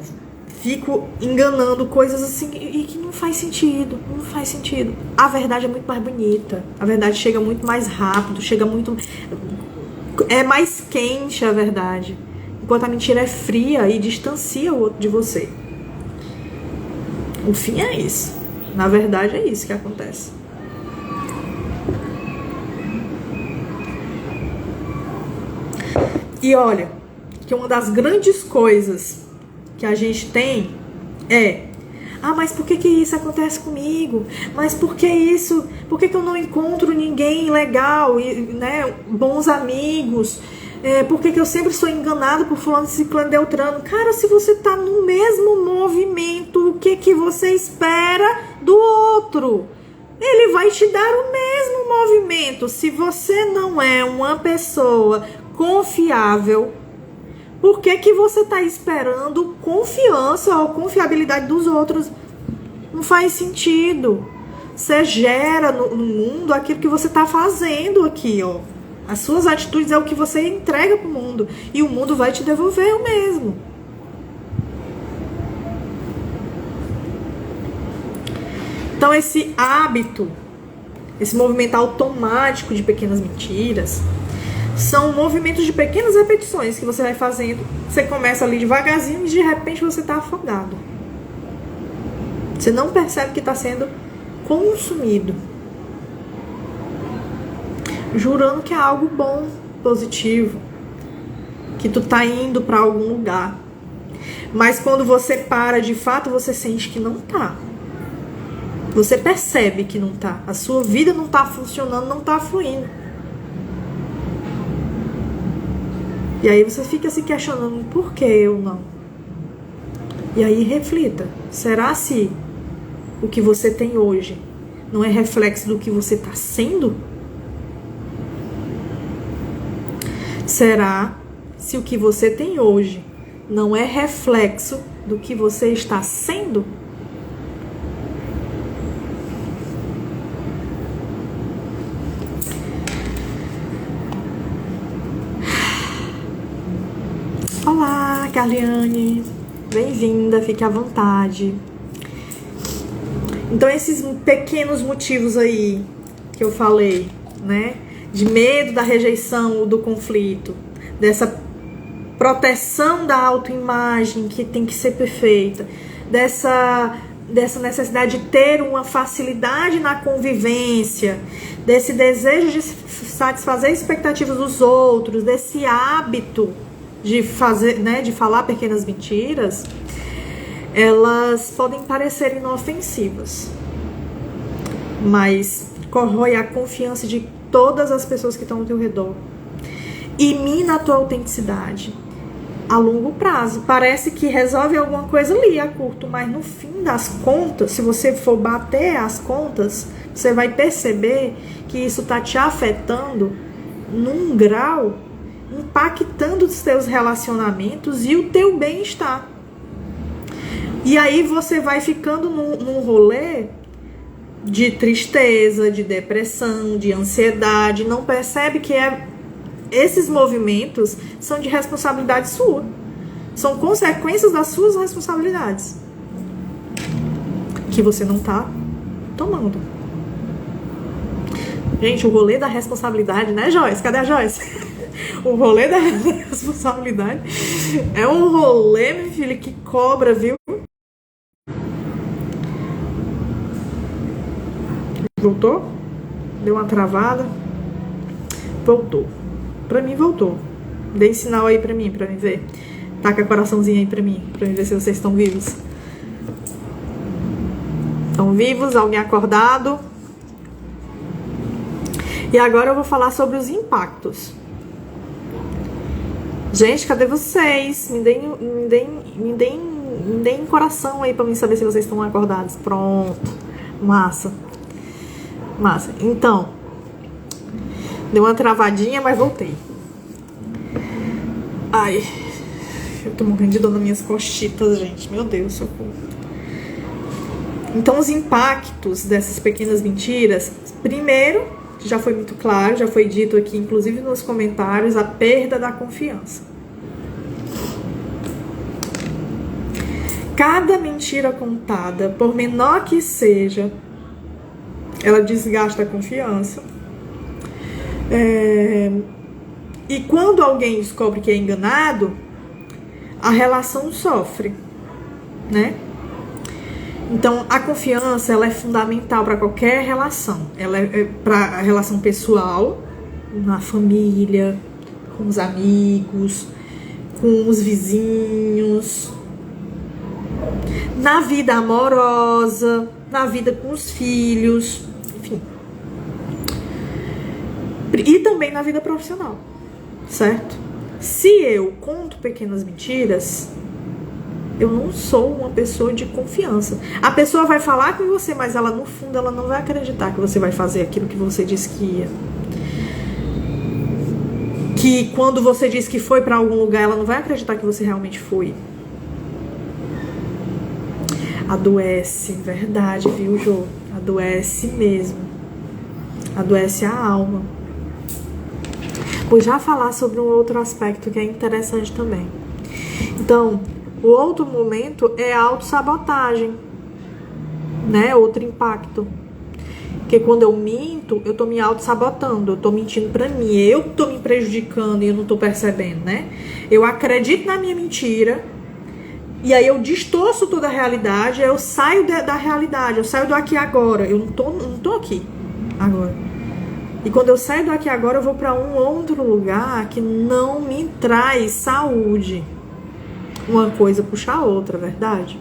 fico enganando coisas assim e que não faz sentido, não faz sentido. A verdade é muito mais bonita, a verdade chega muito mais rápido, é mais quente a verdade. Enquanto a mentira é fria e distancia o outro de você. O fim é isso. Na verdade, é isso que acontece. E olha, que uma das grandes coisas que a gente tem é: mas por que isso acontece comigo? Mas por que isso? Por que eu não encontro ninguém legal, né, bons amigos? Por que eu sempre sou enganado por fulano, ciclano, beltrano? Cara, se você tá no mesmo movimento, o que você espera do outro? Ele vai te dar o mesmo movimento. Se você não é uma pessoa confiável, por que você tá esperando confiança ou confiabilidade dos outros? Não faz sentido. Você gera no mundo aquilo que você tá fazendo aqui, ó. As suas atitudes é o que você entrega pro mundo. E o mundo vai te devolver o mesmo. Então esse hábito, esse movimento automático de pequenas mentiras, são movimentos de pequenas repetições que você vai fazendo. Você começa ali devagarzinho e de repente você tá afogado. Você não percebe que está sendo consumido. Jurando que é algo bom, positivo, que tu tá indo para algum lugar. Mas quando você para de fato, você sente que não tá. Você percebe que não tá. A sua vida não tá funcionando, não tá fluindo. E aí você fica se questionando: por que eu não? E aí reflita: será se o que você tem hoje não é reflexo do que você tá sendo? Será se o que você tem hoje não é reflexo do que você está sendo? Olá, Carliane. Bem-vinda, fique à vontade. Então, esses pequenos motivos aí que eu falei, né? De medo da rejeição ou do conflito, dessa proteção da autoimagem que tem que ser perfeita, dessa necessidade de ter uma facilidade na convivência, desse desejo de satisfazer expectativas dos outros, desse hábito de fazer, né, de falar pequenas mentiras, elas podem parecer inofensivas, mas corrói a confiança de todas as pessoas que estão ao teu redor e mina a tua autenticidade a longo prazo. Parece que resolve alguma coisa ali a curto, mas no fim das contas, se você for bater as contas, você vai perceber que isso está te afetando num grau, impactando os teus relacionamentos e o teu bem-estar. E aí você vai ficando num rolê de tristeza, de depressão, de ansiedade, não percebe que esses movimentos são de responsabilidade sua. São consequências das suas responsabilidades que você não tá tomando. Gente, o rolê da responsabilidade, né, Joyce? Cadê a Joyce? O rolê da responsabilidade é um rolê, minha filha, que cobra, viu? Voltou? Deu uma travada? Voltou. Pra mim voltou. Dê sinal aí pra mim ver. Taca coraçãozinho aí pra mim ver se vocês estão vivos. Estão vivos? Alguém acordado? E agora eu vou falar sobre os impactos. Gente, cadê vocês? Me deem coração aí pra mim saber se vocês estão acordados. Pronto. Massa. Então, deu uma travadinha, mas voltei. Ai, eu tô morrendo de dor nas minhas costitas, gente. Meu Deus, socorro. Então, os impactos dessas pequenas mentiras, primeiro, já foi muito claro, já foi dito aqui, inclusive nos comentários, a perda da confiança. Cada mentira contada, por menor que seja, ela desgasta a confiança. E quando alguém descobre que é enganado, a relação sofre, né? Então, a confiança, ela é fundamental para qualquer relação. Ela é para a relação pessoal, na família, com os amigos, com os vizinhos, na vida amorosa, na vida com os filhos, enfim. E também na vida profissional, certo? Se eu conto pequenas mentiras, eu não sou uma pessoa de confiança. A pessoa vai falar com você, mas ela no fundo ela não vai acreditar que você vai fazer aquilo que você disse que ia. Que quando você disse que foi para algum lugar, ela não vai acreditar que você realmente foi. Adoece, verdade, viu, Jô? Adoece mesmo. Adoece a alma. Vou já falar sobre um outro aspecto que é interessante também. Então, o outro momento é a autossabotagem, né? Outro impacto. Porque quando eu minto, eu tô me autossabotando, eu tô mentindo pra mim, eu tô me prejudicando e eu não tô percebendo, né? Eu acredito na minha mentira, e aí eu distorço toda a realidade, eu saio da realidade, eu saio do aqui e agora, eu não tô aqui agora. E quando eu saio do aqui e agora, eu vou pra um outro lugar que não me traz saúde. Uma coisa puxa a outra, verdade?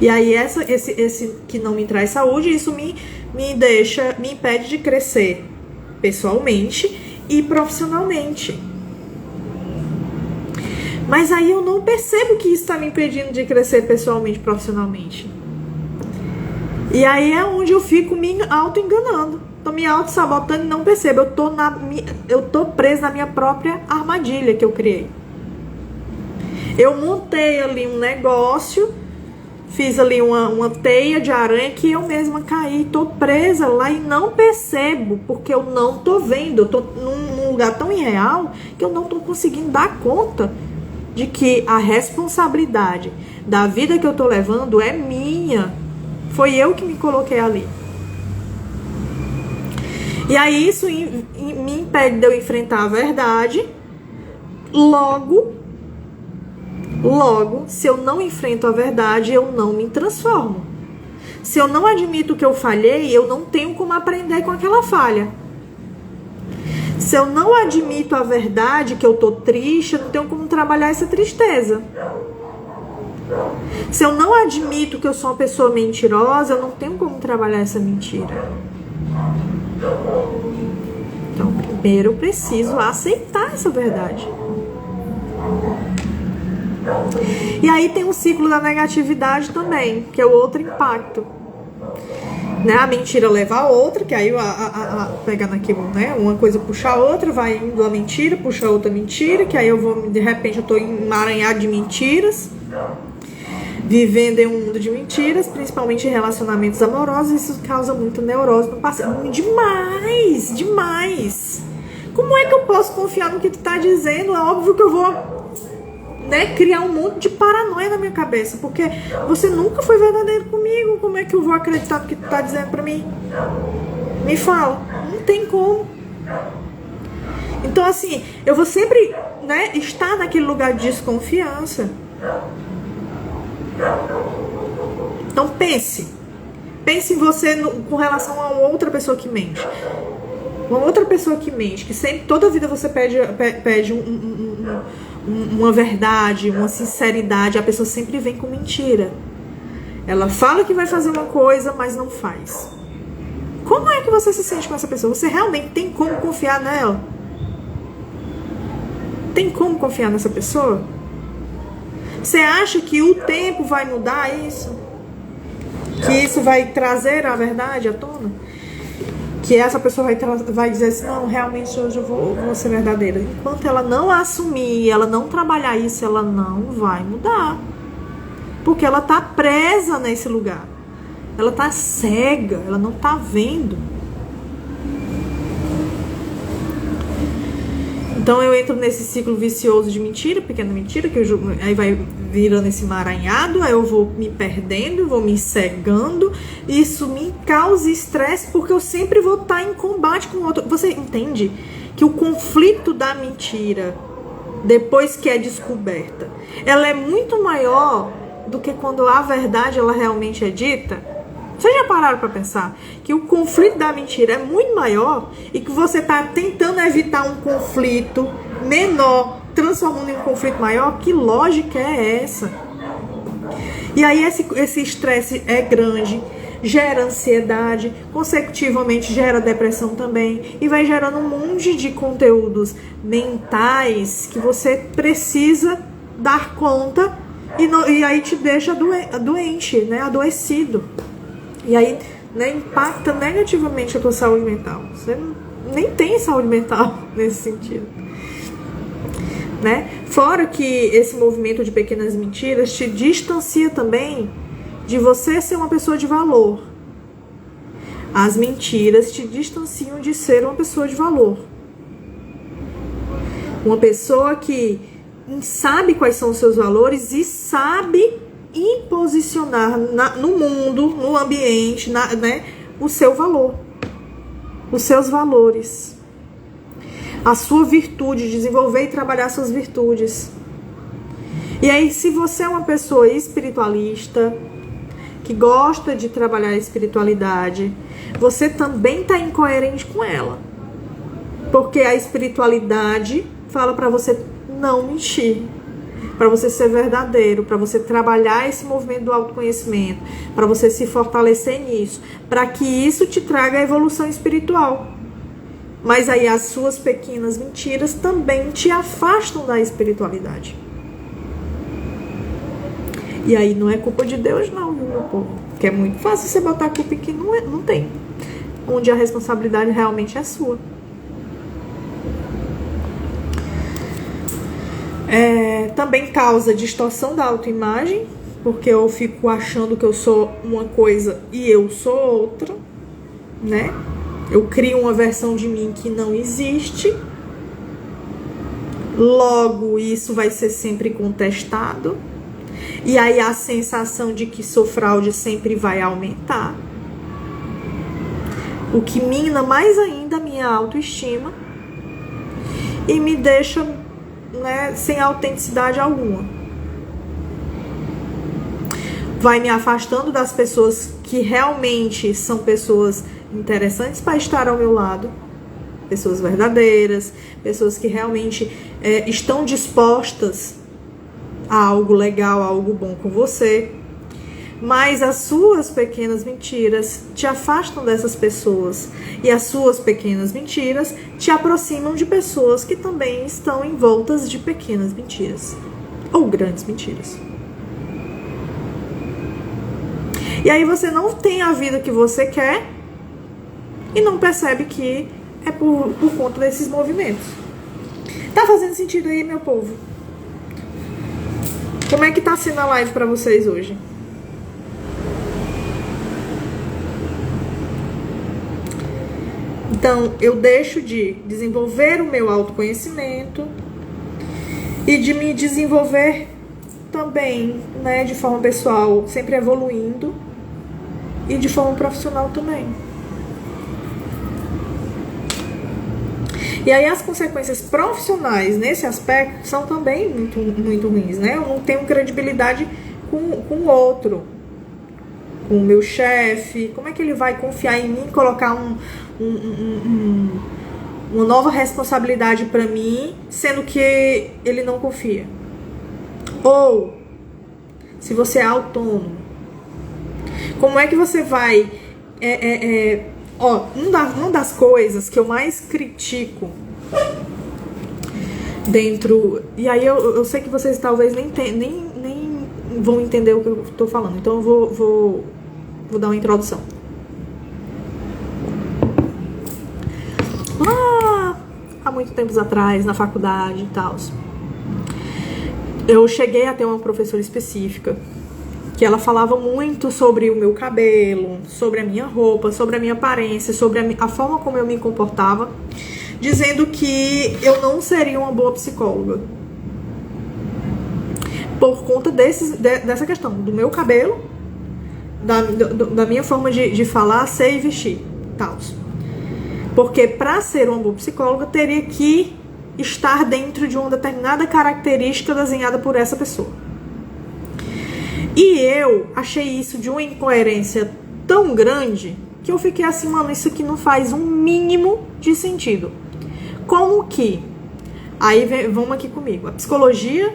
E aí esse que não me traz saúde, isso me impede de crescer pessoalmente e profissionalmente. Mas aí eu não percebo que isso está me impedindo de crescer pessoalmente e profissionalmente. E aí é onde eu fico me auto-enganando. Tô me auto-sabotando e não percebo. Eu tô presa na minha própria armadilha que eu criei. Eu montei ali um negócio, fiz ali uma teia de aranha que eu mesma caí, tô presa lá e não percebo, porque eu não tô vendo, eu tô num lugar tão irreal que eu não tô conseguindo dar conta de que a responsabilidade da vida que eu tô levando é minha. Foi eu que me coloquei ali. E aí isso me impede de eu enfrentar a verdade. Logo, se eu não enfrento a verdade, eu não me transformo. Se eu não admito que eu falhei, eu não tenho como aprender com aquela falha. Se eu não admito a verdade, que eu tô triste, eu não tenho como trabalhar essa tristeza. Se eu não admito que eu sou uma pessoa mentirosa, eu não tenho como trabalhar essa mentira. Então, primeiro eu preciso aceitar essa verdade. E aí tem o ciclo da negatividade também, que é o outro impacto. Né? A mentira leva a outra, que aí pegando aqui, né? Uma coisa puxa a outra, vai indo a mentira, puxa a outra mentira, que aí de repente eu tô emaranhado de mentiras, vivendo em um mundo de mentiras, principalmente em relacionamentos amorosos. Isso causa muita neurose no passado. Demais. Como é que eu posso confiar no que tu tá dizendo? É óbvio que eu vou, né, criar um monte de paranoia na minha cabeça, porque você nunca foi verdadeiro comigo. Como é que eu vou acreditar no que tu tá dizendo pra mim? Me fala. Não tem como. Então assim, eu vou sempre, né, estar naquele lugar de desconfiança. Então pense Pense em você com relação a outra pessoa que mente. Uma outra pessoa que mente, que sempre, toda a vida você pede uma verdade, uma sinceridade, a pessoa sempre vem com mentira. Ela fala que vai fazer uma coisa, mas não faz. Como é que você se sente com essa pessoa? Você realmente tem como confiar nela? Tem como confiar nessa pessoa? Você acha que o tempo vai mudar isso? Que isso vai trazer a verdade à tona? Que essa pessoa vai dizer assim, não, realmente hoje eu vou ser verdadeira. Enquanto ela não assumir, ela não trabalhar isso, ela não vai mudar. Porque ela tá presa nesse lugar. Ela tá cega, ela não tá vendo. Então eu entro nesse ciclo vicioso de mentira, pequena mentira, que aí vai virando esse emaranhado, aí eu vou me perdendo, vou me cegando, isso me causa estresse, porque eu sempre vou estar em combate com o outro. Você entende que o conflito da mentira, depois que é descoberta, ela é muito maior do que quando a verdade ela realmente é dita? Vocês já pararam para pensar que o conflito da mentira é muito maior e que você está tentando evitar um conflito menor, transformando em um conflito maior? Que lógica é essa? E aí esse estresse é grande, gera ansiedade, consecutivamente gera depressão também, e vai gerando um monte de conteúdos mentais que você precisa dar conta e aí te deixa doente, né? Adoecido. E aí, né, impacta negativamente a tua saúde mental. Você nem tem saúde mental nesse sentido. Né? Fora que esse movimento de pequenas mentiras te distancia também de você ser uma pessoa de valor. As mentiras te distanciam de ser uma pessoa de valor. Uma pessoa que sabe quais são os seus valores e sabe imposicionar no mundo, no ambiente, né, o seu valor, os seus valores, a sua virtude, desenvolver e trabalhar suas virtudes. E aí, se você é uma pessoa espiritualista, que gosta de trabalhar a espiritualidade, você também está incoerente com ela, porque a espiritualidade fala para você não mentir, para você ser verdadeiro, para você trabalhar esse movimento do autoconhecimento, para você se fortalecer nisso, para que isso te traga a evolução espiritual. Mas aí as suas pequenas mentiras também te afastam da espiritualidade. E aí não é culpa de Deus não, viu, meu povo? Porque é muito fácil você botar a culpa em que não tem. Onde a responsabilidade realmente é sua. Também causa distorção da autoimagem, porque eu fico achando que eu sou uma coisa e eu sou outra, né? Eu crio uma versão de mim que não existe. Logo, isso vai ser sempre contestado. E aí a sensação de que sou fraude sempre vai aumentar. O que mina mais ainda a minha autoestima e me deixa, né, sem autenticidade alguma. Vai me afastando das pessoas que realmente são pessoas interessantes para estar ao meu lado, pessoas verdadeiras, pessoas que realmente estão dispostas a algo legal, a algo bom com você. Mas as suas pequenas mentiras te afastam dessas pessoas. E as suas pequenas mentiras te aproximam de pessoas que também estão envoltas de pequenas mentiras. Ou grandes mentiras. E aí você não tem a vida que você quer e não percebe que é por conta desses movimentos. Tá fazendo sentido aí, meu povo? Como é que tá sendo a live pra vocês hoje? Então, eu deixo de desenvolver o meu autoconhecimento e de me desenvolver também, né, de forma pessoal, sempre evoluindo, e de forma profissional também. E aí as consequências profissionais nesse aspecto são também muito, muito ruins, né? Eu não tenho credibilidade com o outro. com o meu chefe? Como é que ele vai confiar em mim, colocar uma nova responsabilidade para mim, sendo que ele não confia? Ou, se você é autônomo, como é que você vai... uma das coisas que eu mais critico dentro... E aí eu sei que vocês talvez nem vão entender o que eu tô falando. Então eu vou dar uma introdução. Há muito tempos atrás, na faculdade e tal, eu cheguei a ter uma professora específica que ela falava muito sobre o meu cabelo, sobre a minha roupa, sobre a minha aparência, sobre a forma como eu me comportava, dizendo que eu não seria uma boa psicóloga por conta dessa questão do meu cabelo, da minha forma de falar, ser e vestir, tal. Porque para ser uma boa psicóloga teria que estar dentro de uma determinada característica desenhada por essa pessoa. E eu achei isso de uma incoerência tão grande que eu fiquei assim, mano, isso aqui não faz um mínimo de sentido. Como que? Aí vamos aqui comigo. A psicologia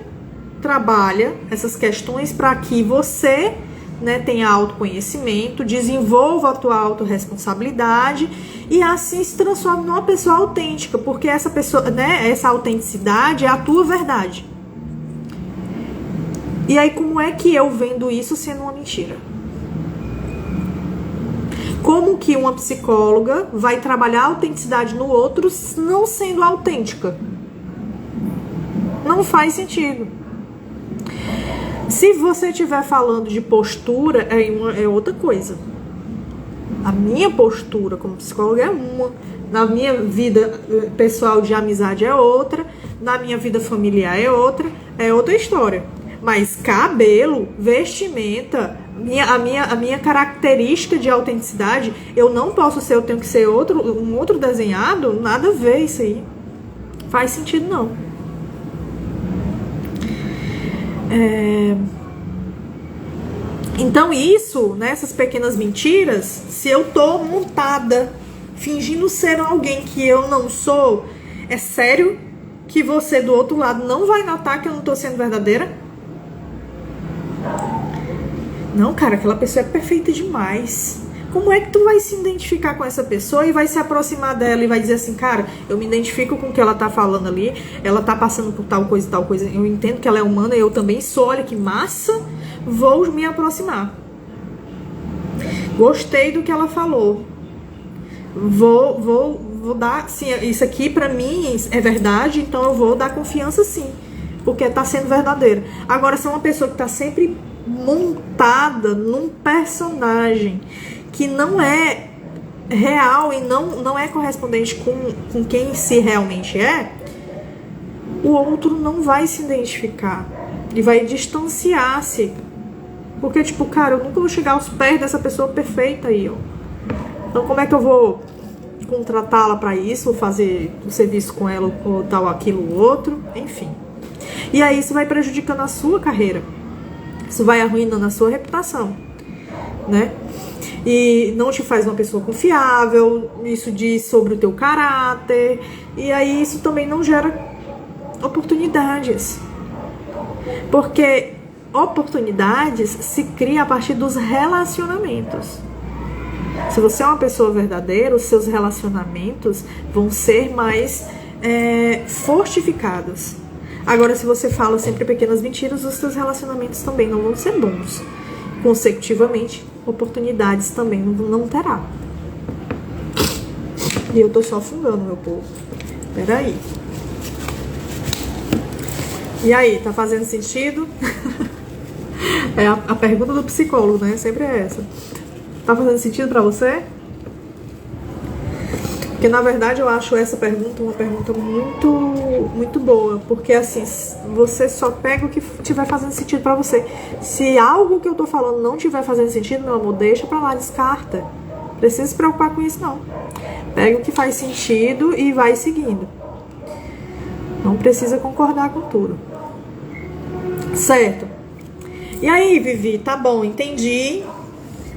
trabalha essas questões para que você, né, tenha autoconhecimento, desenvolva a tua autorresponsabilidade e assim se transforme numa pessoa autêntica, porque essa pessoa, né, essa autenticidade é a tua verdade. E aí, como é que eu vendo isso sendo uma mentira? Como que uma psicóloga vai trabalhar a autenticidade no outro não sendo autêntica? Não faz sentido. Se você estiver falando de postura, é outra coisa. A minha postura como psicóloga é uma. Na minha vida pessoal de amizade é outra. Na minha vida familiar é outra história. Mas cabelo, vestimenta, a minha característica de autenticidade, eu não posso ser, eu tenho que ser um outro desenhado, nada a ver isso aí. Faz sentido não. Então isso, né, essas pequenas mentiras, se eu tô montada, fingindo ser alguém que eu não sou, é sério que você do outro lado não vai notar que eu não tô sendo verdadeira? Não, cara, aquela pessoa é perfeita demais. Como é que tu vai se identificar com essa pessoa e vai se aproximar dela e vai dizer assim, cara, eu me identifico com o que ela tá falando ali, ela tá passando por tal coisa, eu entendo que ela é humana, eu também sou, olha que massa, vou me aproximar. Gostei do que ela falou. Vou dar, sim, isso aqui pra mim é verdade, então eu vou dar confiança sim, porque tá sendo verdadeira. Agora, se é uma pessoa que tá sempre montada num personagem que não é real e não é correspondente com quem se realmente é, o outro não vai se identificar e vai distanciar-se. Porque, tipo, cara, eu nunca vou chegar aos pés dessa pessoa perfeita aí, ó. Então, como é que eu vou contratá-la pra isso, ou fazer o serviço com ela, ou tal, aquilo, outro, enfim. E aí isso vai prejudicando a sua carreira. Isso vai arruinando a sua reputação, né? E não te faz uma pessoa confiável, isso diz sobre o teu caráter, e aí isso também não gera oportunidades. Porque oportunidades se cria a partir dos relacionamentos. Se você é uma pessoa verdadeira, os seus relacionamentos vão ser mais fortificados. Agora, se você fala sempre pequenas mentiras, os seus relacionamentos também não vão ser bons. Consecutivamente, oportunidades também não terá. E eu tô só afundando, meu povo. Peraí. E aí, tá fazendo sentido? É a pergunta do psicólogo, né? Sempre é essa. Tá fazendo sentido pra você? Porque, na verdade, eu acho essa pergunta uma pergunta muito, muito boa. Porque, assim, você só pega o que tiver fazendo sentido pra você. Se algo que eu tô falando não tiver fazendo sentido, meu amor, deixa pra lá, descarta. Não precisa se preocupar com isso, não. Pega o que faz sentido e vai seguindo. Não precisa concordar com tudo. Certo? E aí, Vivi, tá bom, entendi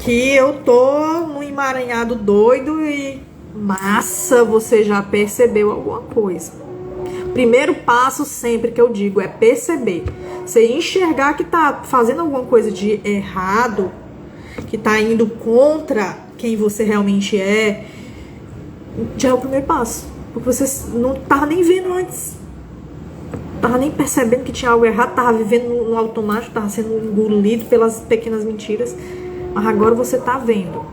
que eu tô num emaranhado doido e massa, você já percebeu alguma coisa. Primeiro passo sempre que eu digo é perceber. Você enxergar que tá fazendo alguma coisa de errado, que tá indo contra quem você realmente é, já é o primeiro passo. Porque você não tava nem vendo antes. Tava nem percebendo que tinha algo errado, tava vivendo no automático, tava sendo engolido pelas pequenas mentiras. Mas agora você tá vendo.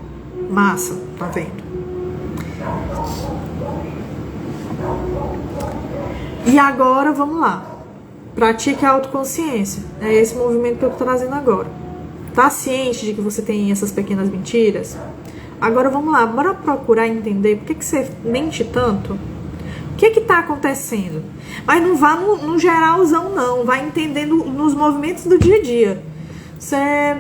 Massa, tá vendo. E agora, vamos lá. Pratique a autoconsciência. É esse movimento que eu tô trazendo agora. Tá ciente de que você tem essas pequenas mentiras? Agora vamos lá, bora procurar entender por que você mente tanto. O que tá acontecendo? Mas não vá no geralzão, não. Vai entendendo nos movimentos do dia a dia. Você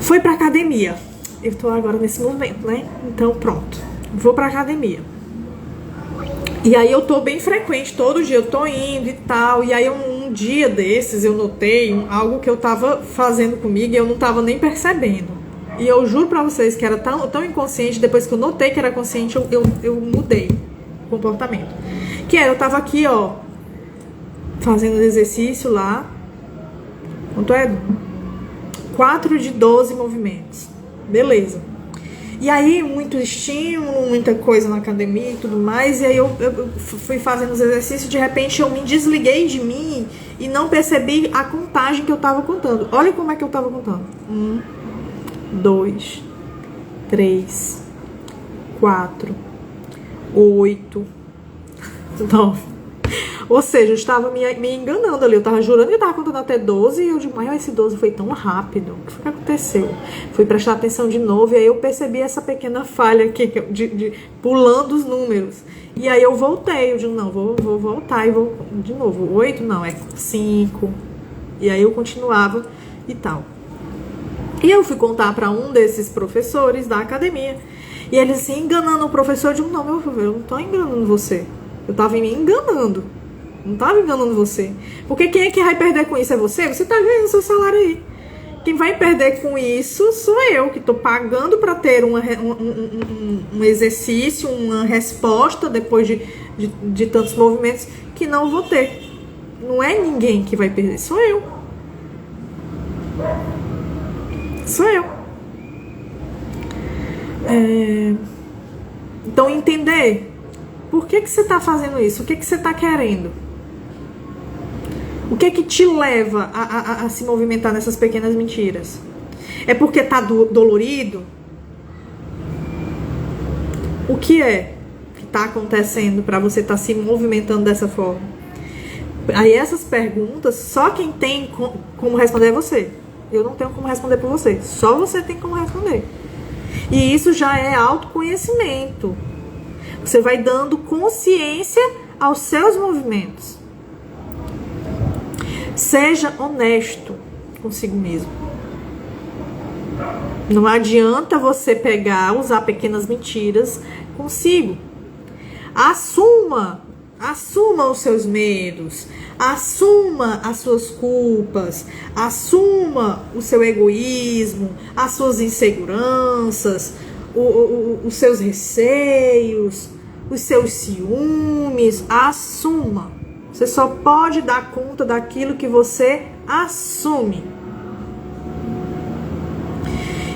foi pra academia. Eu tô agora nesse movimento, né? Então pronto. Vou pra academia. E aí eu tô bem frequente, todo dia eu tô indo e tal. E aí um dia desses eu notei algo que eu tava fazendo comigo e eu não tava nem percebendo. E eu juro pra vocês que era tão inconsciente, depois que eu notei que era consciente, eu mudei o comportamento. Que era, eu tava aqui, ó, fazendo exercício lá. Quanto é? 4 de 12 movimentos. Beleza. E aí, muito estímulo, muita coisa na academia e tudo mais. E aí eu fui fazendo os exercícios, de repente eu me desliguei de mim e não percebi a contagem que eu tava contando. Olha como é que eu tava contando. 1, 2, 3, 4, 8, 9. Ou seja, eu estava me enganando ali. Eu estava jurando que eu estava contando até 12. E eu digo, mas esse 12 foi tão rápido. O que foi que aconteceu? Fui prestar atenção de novo. E aí eu percebi essa pequena falha aqui, pulando os números. E aí eu voltei. Eu digo, não, vou voltar e vou de novo. 8 não, é 5. E aí eu continuava e tal. E eu fui contar para um desses professores da academia. E ele assim, enganando o professor. Eu digo, não, meu filho, eu não estou enganando você. Eu estava me enganando. Não estava enganando você. Porque quem é que vai perder com isso é você? Você está ganhando seu salário aí. Quem vai perder com isso sou eu, que estou pagando para ter um exercício, uma resposta depois de tantos movimentos que não vou ter. Não é ninguém que vai perder, sou eu. Sou eu. Então entender por que você está fazendo isso, o que você está querendo. O que é que te leva a se movimentar nessas pequenas mentiras? É porque tá dolorido? O que é que tá acontecendo para você estar se movimentando dessa forma? Aí essas perguntas, só quem tem como responder é você. Eu não tenho como responder por você. Só você tem como responder. E isso já é autoconhecimento. Você vai dando consciência aos seus movimentos. Seja honesto consigo mesmo. Não adianta você usar pequenas mentiras consigo. Assuma os seus medos, assuma as suas culpas, assuma o seu egoísmo, as suas inseguranças, os seus receios, os seus ciúmes, assuma. Você só pode dar conta daquilo que você assume.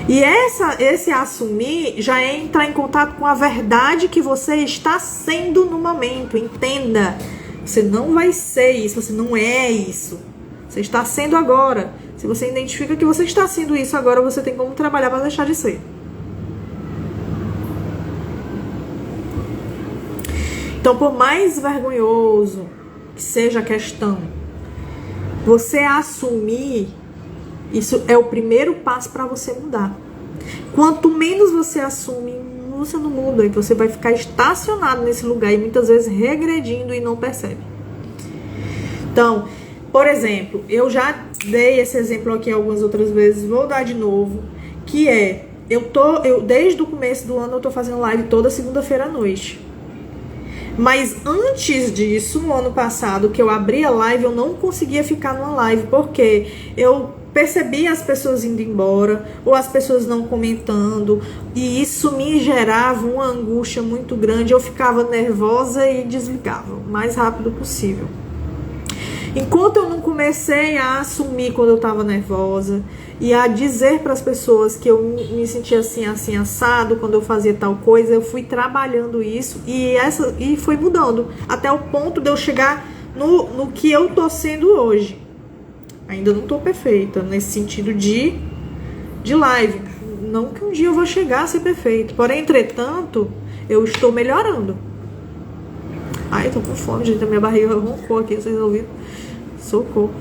E esse assumir já é entrar em contato com a verdade que você está sendo no momento. Entenda, você não vai ser isso, você não é isso. Você está sendo agora. Se você identifica que você está sendo isso agora, você tem como trabalhar para deixar de ser. Então, por mais vergonhoso que seja a questão, você assumir, isso é o primeiro passo para você mudar. Quanto menos você assume, você não muda, e você vai ficar estacionado nesse lugar e muitas vezes regredindo e não percebe. Então, por exemplo, eu já dei esse exemplo aqui algumas outras vezes, vou dar de novo, que é, eu desde o começo do ano eu tô fazendo live toda segunda-feira à noite. Mas antes disso, no ano passado, que eu abri a live, eu não conseguia ficar numa live, porque eu percebi as pessoas indo embora, ou as pessoas não comentando, e isso me gerava uma angústia muito grande. Eu ficava nervosa e desligava o mais rápido possível. Enquanto eu não comecei a assumir quando eu estava nervosa e a dizer para as pessoas que eu me sentia assim, assim, assado quando eu fazia tal coisa, eu fui trabalhando isso e foi mudando até o ponto de eu chegar no que eu tô sendo hoje. Ainda não tô perfeita nesse sentido de live. Não que um dia eu vou chegar a ser perfeito. Porém, entretanto, eu estou melhorando. Ai, eu tô com fome, gente. A minha barriga roncou aqui, vocês ouviram? Socorro.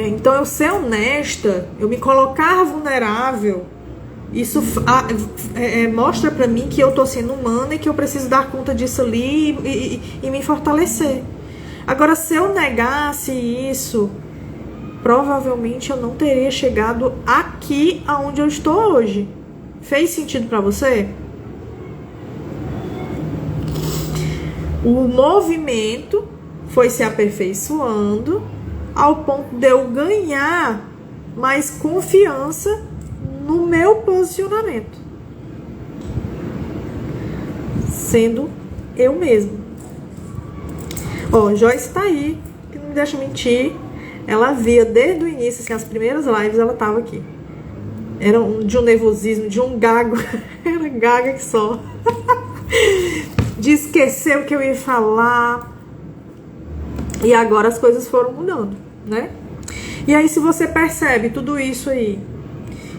Então, eu ser honesta, eu me colocar vulnerável, isso mostra pra mim que eu tô sendo humana e que eu preciso dar conta disso ali e me fortalecer. Agora, se eu negasse isso, provavelmente eu não teria chegado aqui aonde eu estou hoje. Fez sentido pra você? O movimento foi se aperfeiçoando ao ponto de eu ganhar mais confiança no meu posicionamento, sendo eu mesma. Ó, Joyce tá aí, que não me deixa mentir. Ela via desde o início, assim, as primeiras lives ela tava aqui. Era de um nervosismo, de um gago. Era gaga que só. De esquecer o que eu ia falar. E agora as coisas foram mudando, né? E aí, se você percebe tudo isso aí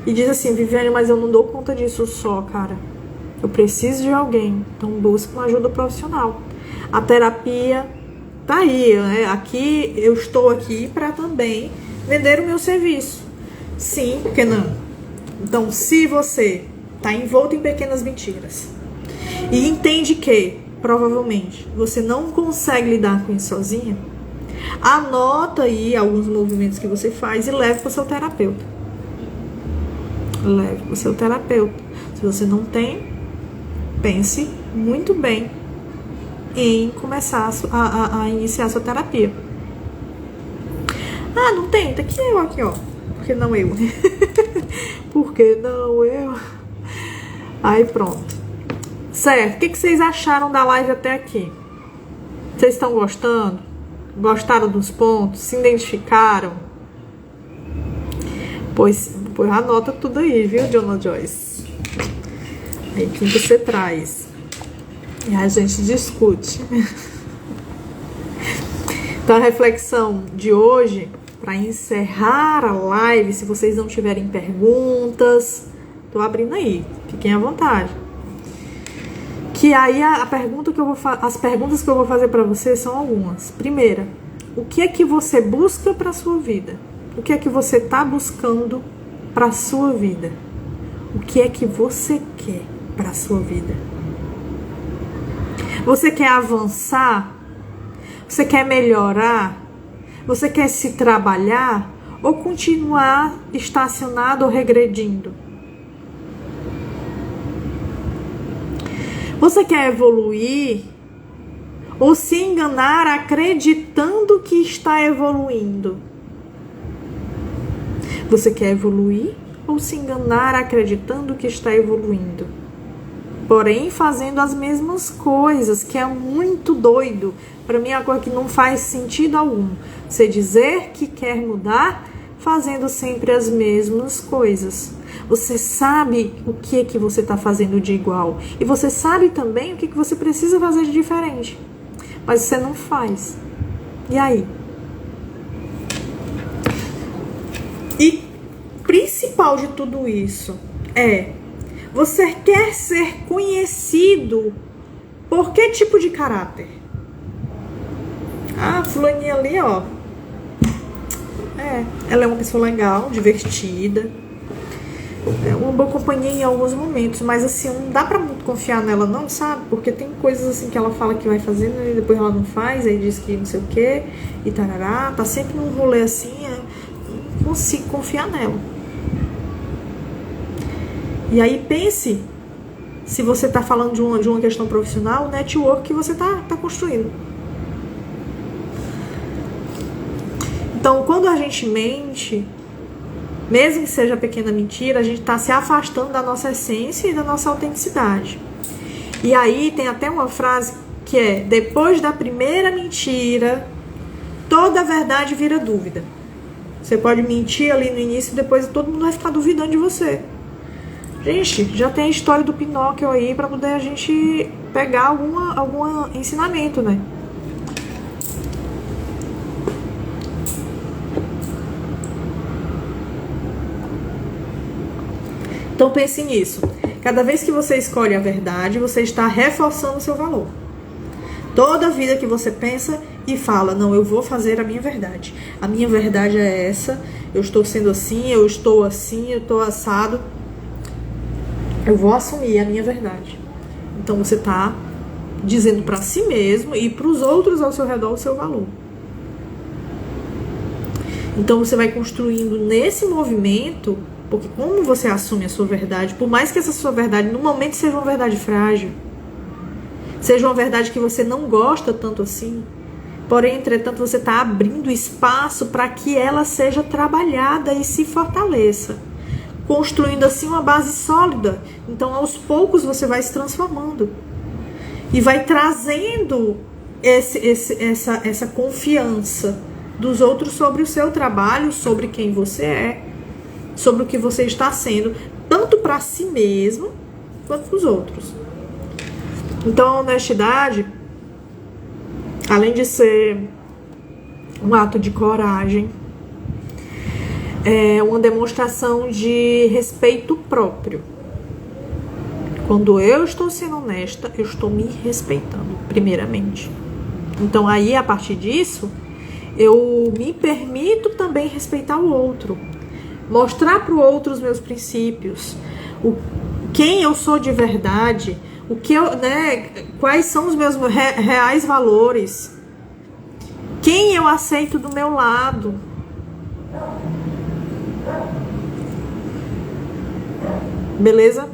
e diz assim, Viviane, mas eu não dou conta disso só, cara. Eu preciso de alguém. Então busque uma ajuda profissional. A terapia tá aí, né? Aqui eu estou aqui para também vender o meu serviço. Sim, por que não? Então, se você tá envolto em pequenas mentiras e entende que provavelmente você não consegue lidar com isso sozinha, anota aí alguns movimentos que você faz e leve para o seu terapeuta. Leve para o seu terapeuta. Se você não tem, pense muito bem em começar a iniciar a sua terapia. Ah, não tem? Tá aqui eu, aqui, ó. Por que não eu? Por que não eu? Aí pronto. Certo, o que vocês acharam da live até aqui? Vocês estão gostando? Gostaram dos pontos? Se identificaram? Pois anota tudo aí, viu, Dona Joyce? Aí quem que você traz? E a gente discute. Então a reflexão de hoje, para encerrar a live, se vocês não tiverem perguntas, tô abrindo aí, fiquem à vontade. Que aí as perguntas que eu vou fazer para você são algumas. Primeira, o que é que você busca para sua vida? O que é que você tá buscando para sua vida? O que é que você quer para sua vida? Você quer avançar? Você quer melhorar? Você quer se trabalhar? Ou continuar estacionado ou regredindo? Você quer evoluir? Ou se enganar acreditando que está evoluindo? Você quer evoluir? Ou se enganar acreditando que está evoluindo? Porém, fazendo as mesmas coisas, que é muito doido. Para mim é uma coisa que não faz sentido algum. Você dizer que quer mudar, fazendo sempre as mesmas coisas. Você sabe o que é que você está fazendo de igual. E você sabe também o que você precisa fazer de diferente. Mas você não faz. E aí? E principal de tudo isso é: você quer ser conhecido por que tipo de caráter? Ah, fulaninha ali, ó. Ela é uma pessoa legal, divertida. É uma boa companhia em alguns momentos. Mas assim, não dá pra muito confiar nela não, sabe? Porque tem coisas assim que ela fala que vai fazer, né, e depois ela não faz, aí diz que não sei o que, e tarará. Tá sempre num rolê assim, não consigo confiar nela. E aí pense, se você está falando de uma questão profissional, o network que você está construindo. quando a gente mente, mesmo que seja pequena mentira, a gente está se afastando da nossa essência e da nossa autenticidade. E aí tem até uma frase que é: depois da primeira mentira, toda a verdade vira dúvida. Você pode mentir ali no início e depois todo mundo vai ficar duvidando de você. Gente, já tem a história do Pinóquio aí para poder a gente pegar algum ensinamento, né? Então pense nisso. Cada vez que você escolhe a verdade, você está reforçando o seu valor. Toda vida que você pensa e fala: não, eu vou fazer a minha verdade. A minha verdade é essa. Eu estou sendo assim, eu estou assado. Eu vou assumir a minha verdade. Então você está dizendo para si mesmo e para os outros ao seu redor o seu valor. Então você vai construindo nesse movimento, porque como você assume a sua verdade, por mais que essa sua verdade no momento seja uma verdade frágil, seja uma verdade que você não gosta tanto assim, porém, entretanto, você está abrindo espaço para que ela seja trabalhada e se fortaleça, construindo assim uma base sólida. Então, aos poucos, você vai se transformando e vai trazendo essa confiança dos outros sobre o seu trabalho, sobre quem você é, sobre o que você está sendo, tanto para si mesmo quanto para os outros. Então, a honestidade, além de ser um ato de coragem, é uma demonstração de respeito próprio. Quando eu estou sendo honesta, eu estou me respeitando, primeiramente. Então, aí, a partir disso, eu me permito também respeitar o outro. Mostrar para o outro os meus princípios. Quem eu sou de verdade. Quais são os meus reais valores. Quem eu aceito do meu lado. Beleza?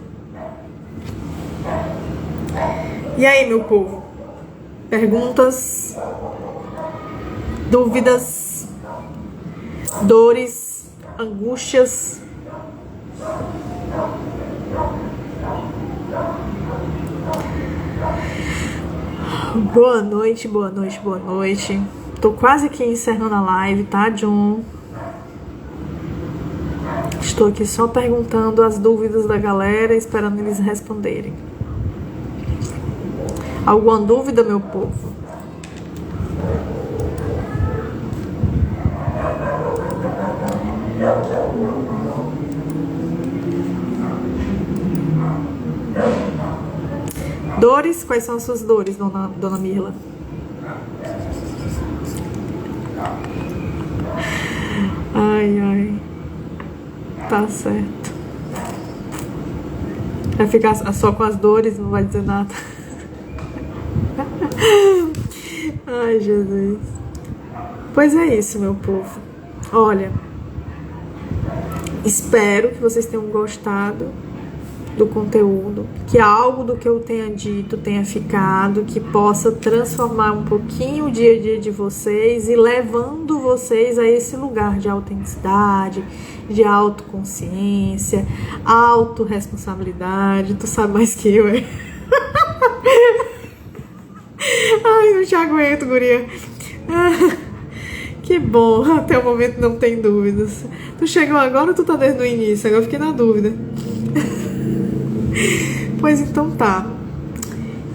E aí, meu povo? Perguntas, dúvidas, dores, angústias? Boa noite, boa noite, boa noite. Tô quase aqui encerrando a live, tá, John? Estou aqui só perguntando as dúvidas da galera, esperando eles responderem. Alguma dúvida, meu povo? Dores? Quais são as suas dores, dona Mirla? Ai, ai. Tá certo. Vai ficar só com as dores, não vai dizer nada. Ai, Jesus. Pois é isso, meu povo. Olha, espero que vocês tenham gostado do conteúdo, que algo do que eu tenha dito tenha ficado, que possa transformar um pouquinho o dia a dia de vocês e levando vocês a esse lugar de autenticidade, de autoconsciência, autorresponsabilidade. Tu sabe mais que eu, é? Ai, não te aguento, guria. Que bom, até o momento não tem dúvidas. Tu chegou agora ou tu tá desde o início? Agora eu fiquei na dúvida. Pois então tá.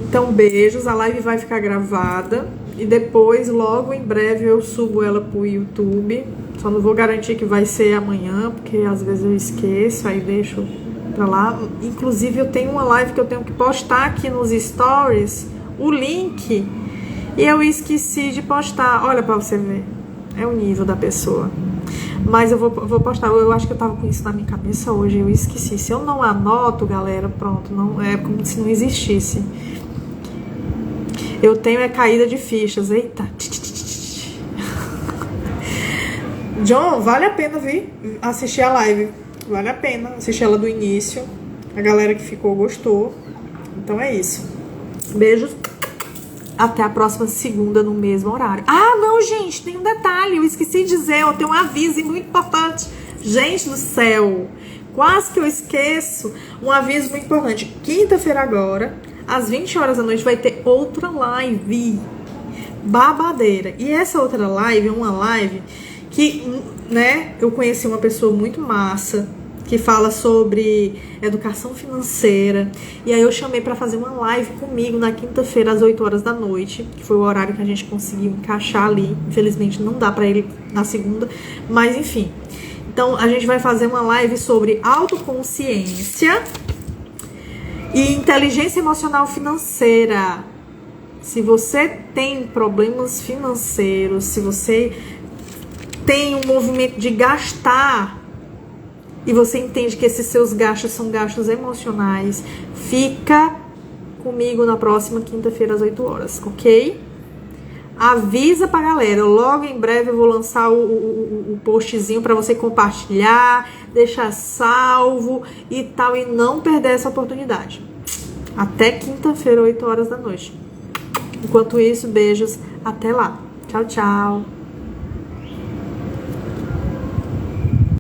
Então beijos, a live vai ficar gravada e depois logo em breve eu subo ela pro YouTube. Só não vou garantir que vai ser amanhã, porque às vezes eu esqueço, aí deixo pra lá. Inclusive eu tenho uma live que eu tenho que postar aqui nos stories, o link, e eu esqueci de postar. Olha pra você ver, é o nível da pessoa. Mas eu vou postar. Eu acho que eu tava com isso na minha cabeça hoje, eu esqueci. Se eu não anoto, galera, pronto, não é como se não existisse. Eu tenho caída de fichas. Eita. John, vale a pena vir assistir a live. Vale a pena assistir ela do início. A galera que ficou gostou. Então é isso. Beijos. Até a próxima segunda no mesmo horário. Ah, não, gente, tem um detalhe, eu esqueci de dizer, eu tenho um aviso muito importante. Gente do céu, quase que eu esqueço. Um aviso muito importante. Quinta-feira agora, às 20 horas da noite, vai ter outra live babadeira. E essa outra live é uma live que, né, eu conheci uma pessoa muito massa, que fala sobre educação financeira. E aí eu chamei para fazer uma live comigo na quinta-feira às 8 horas da noite, que foi o horário que a gente conseguiu encaixar ali. Infelizmente não dá para ele na segunda, mas enfim. Então a gente vai fazer uma live sobre autoconsciência e inteligência emocional financeira. Se você tem problemas financeiros, se você tem um movimento de gastar e você entende que esses seus gastos são gastos emocionais, fica comigo na próxima quinta-feira às 8 horas, ok? Avisa pra galera, logo em breve eu vou lançar o postzinho pra você compartilhar, deixar salvo e tal, e não perder essa oportunidade. Até quinta-feira, 8 horas da noite. Enquanto isso, beijos, até lá. Tchau, tchau.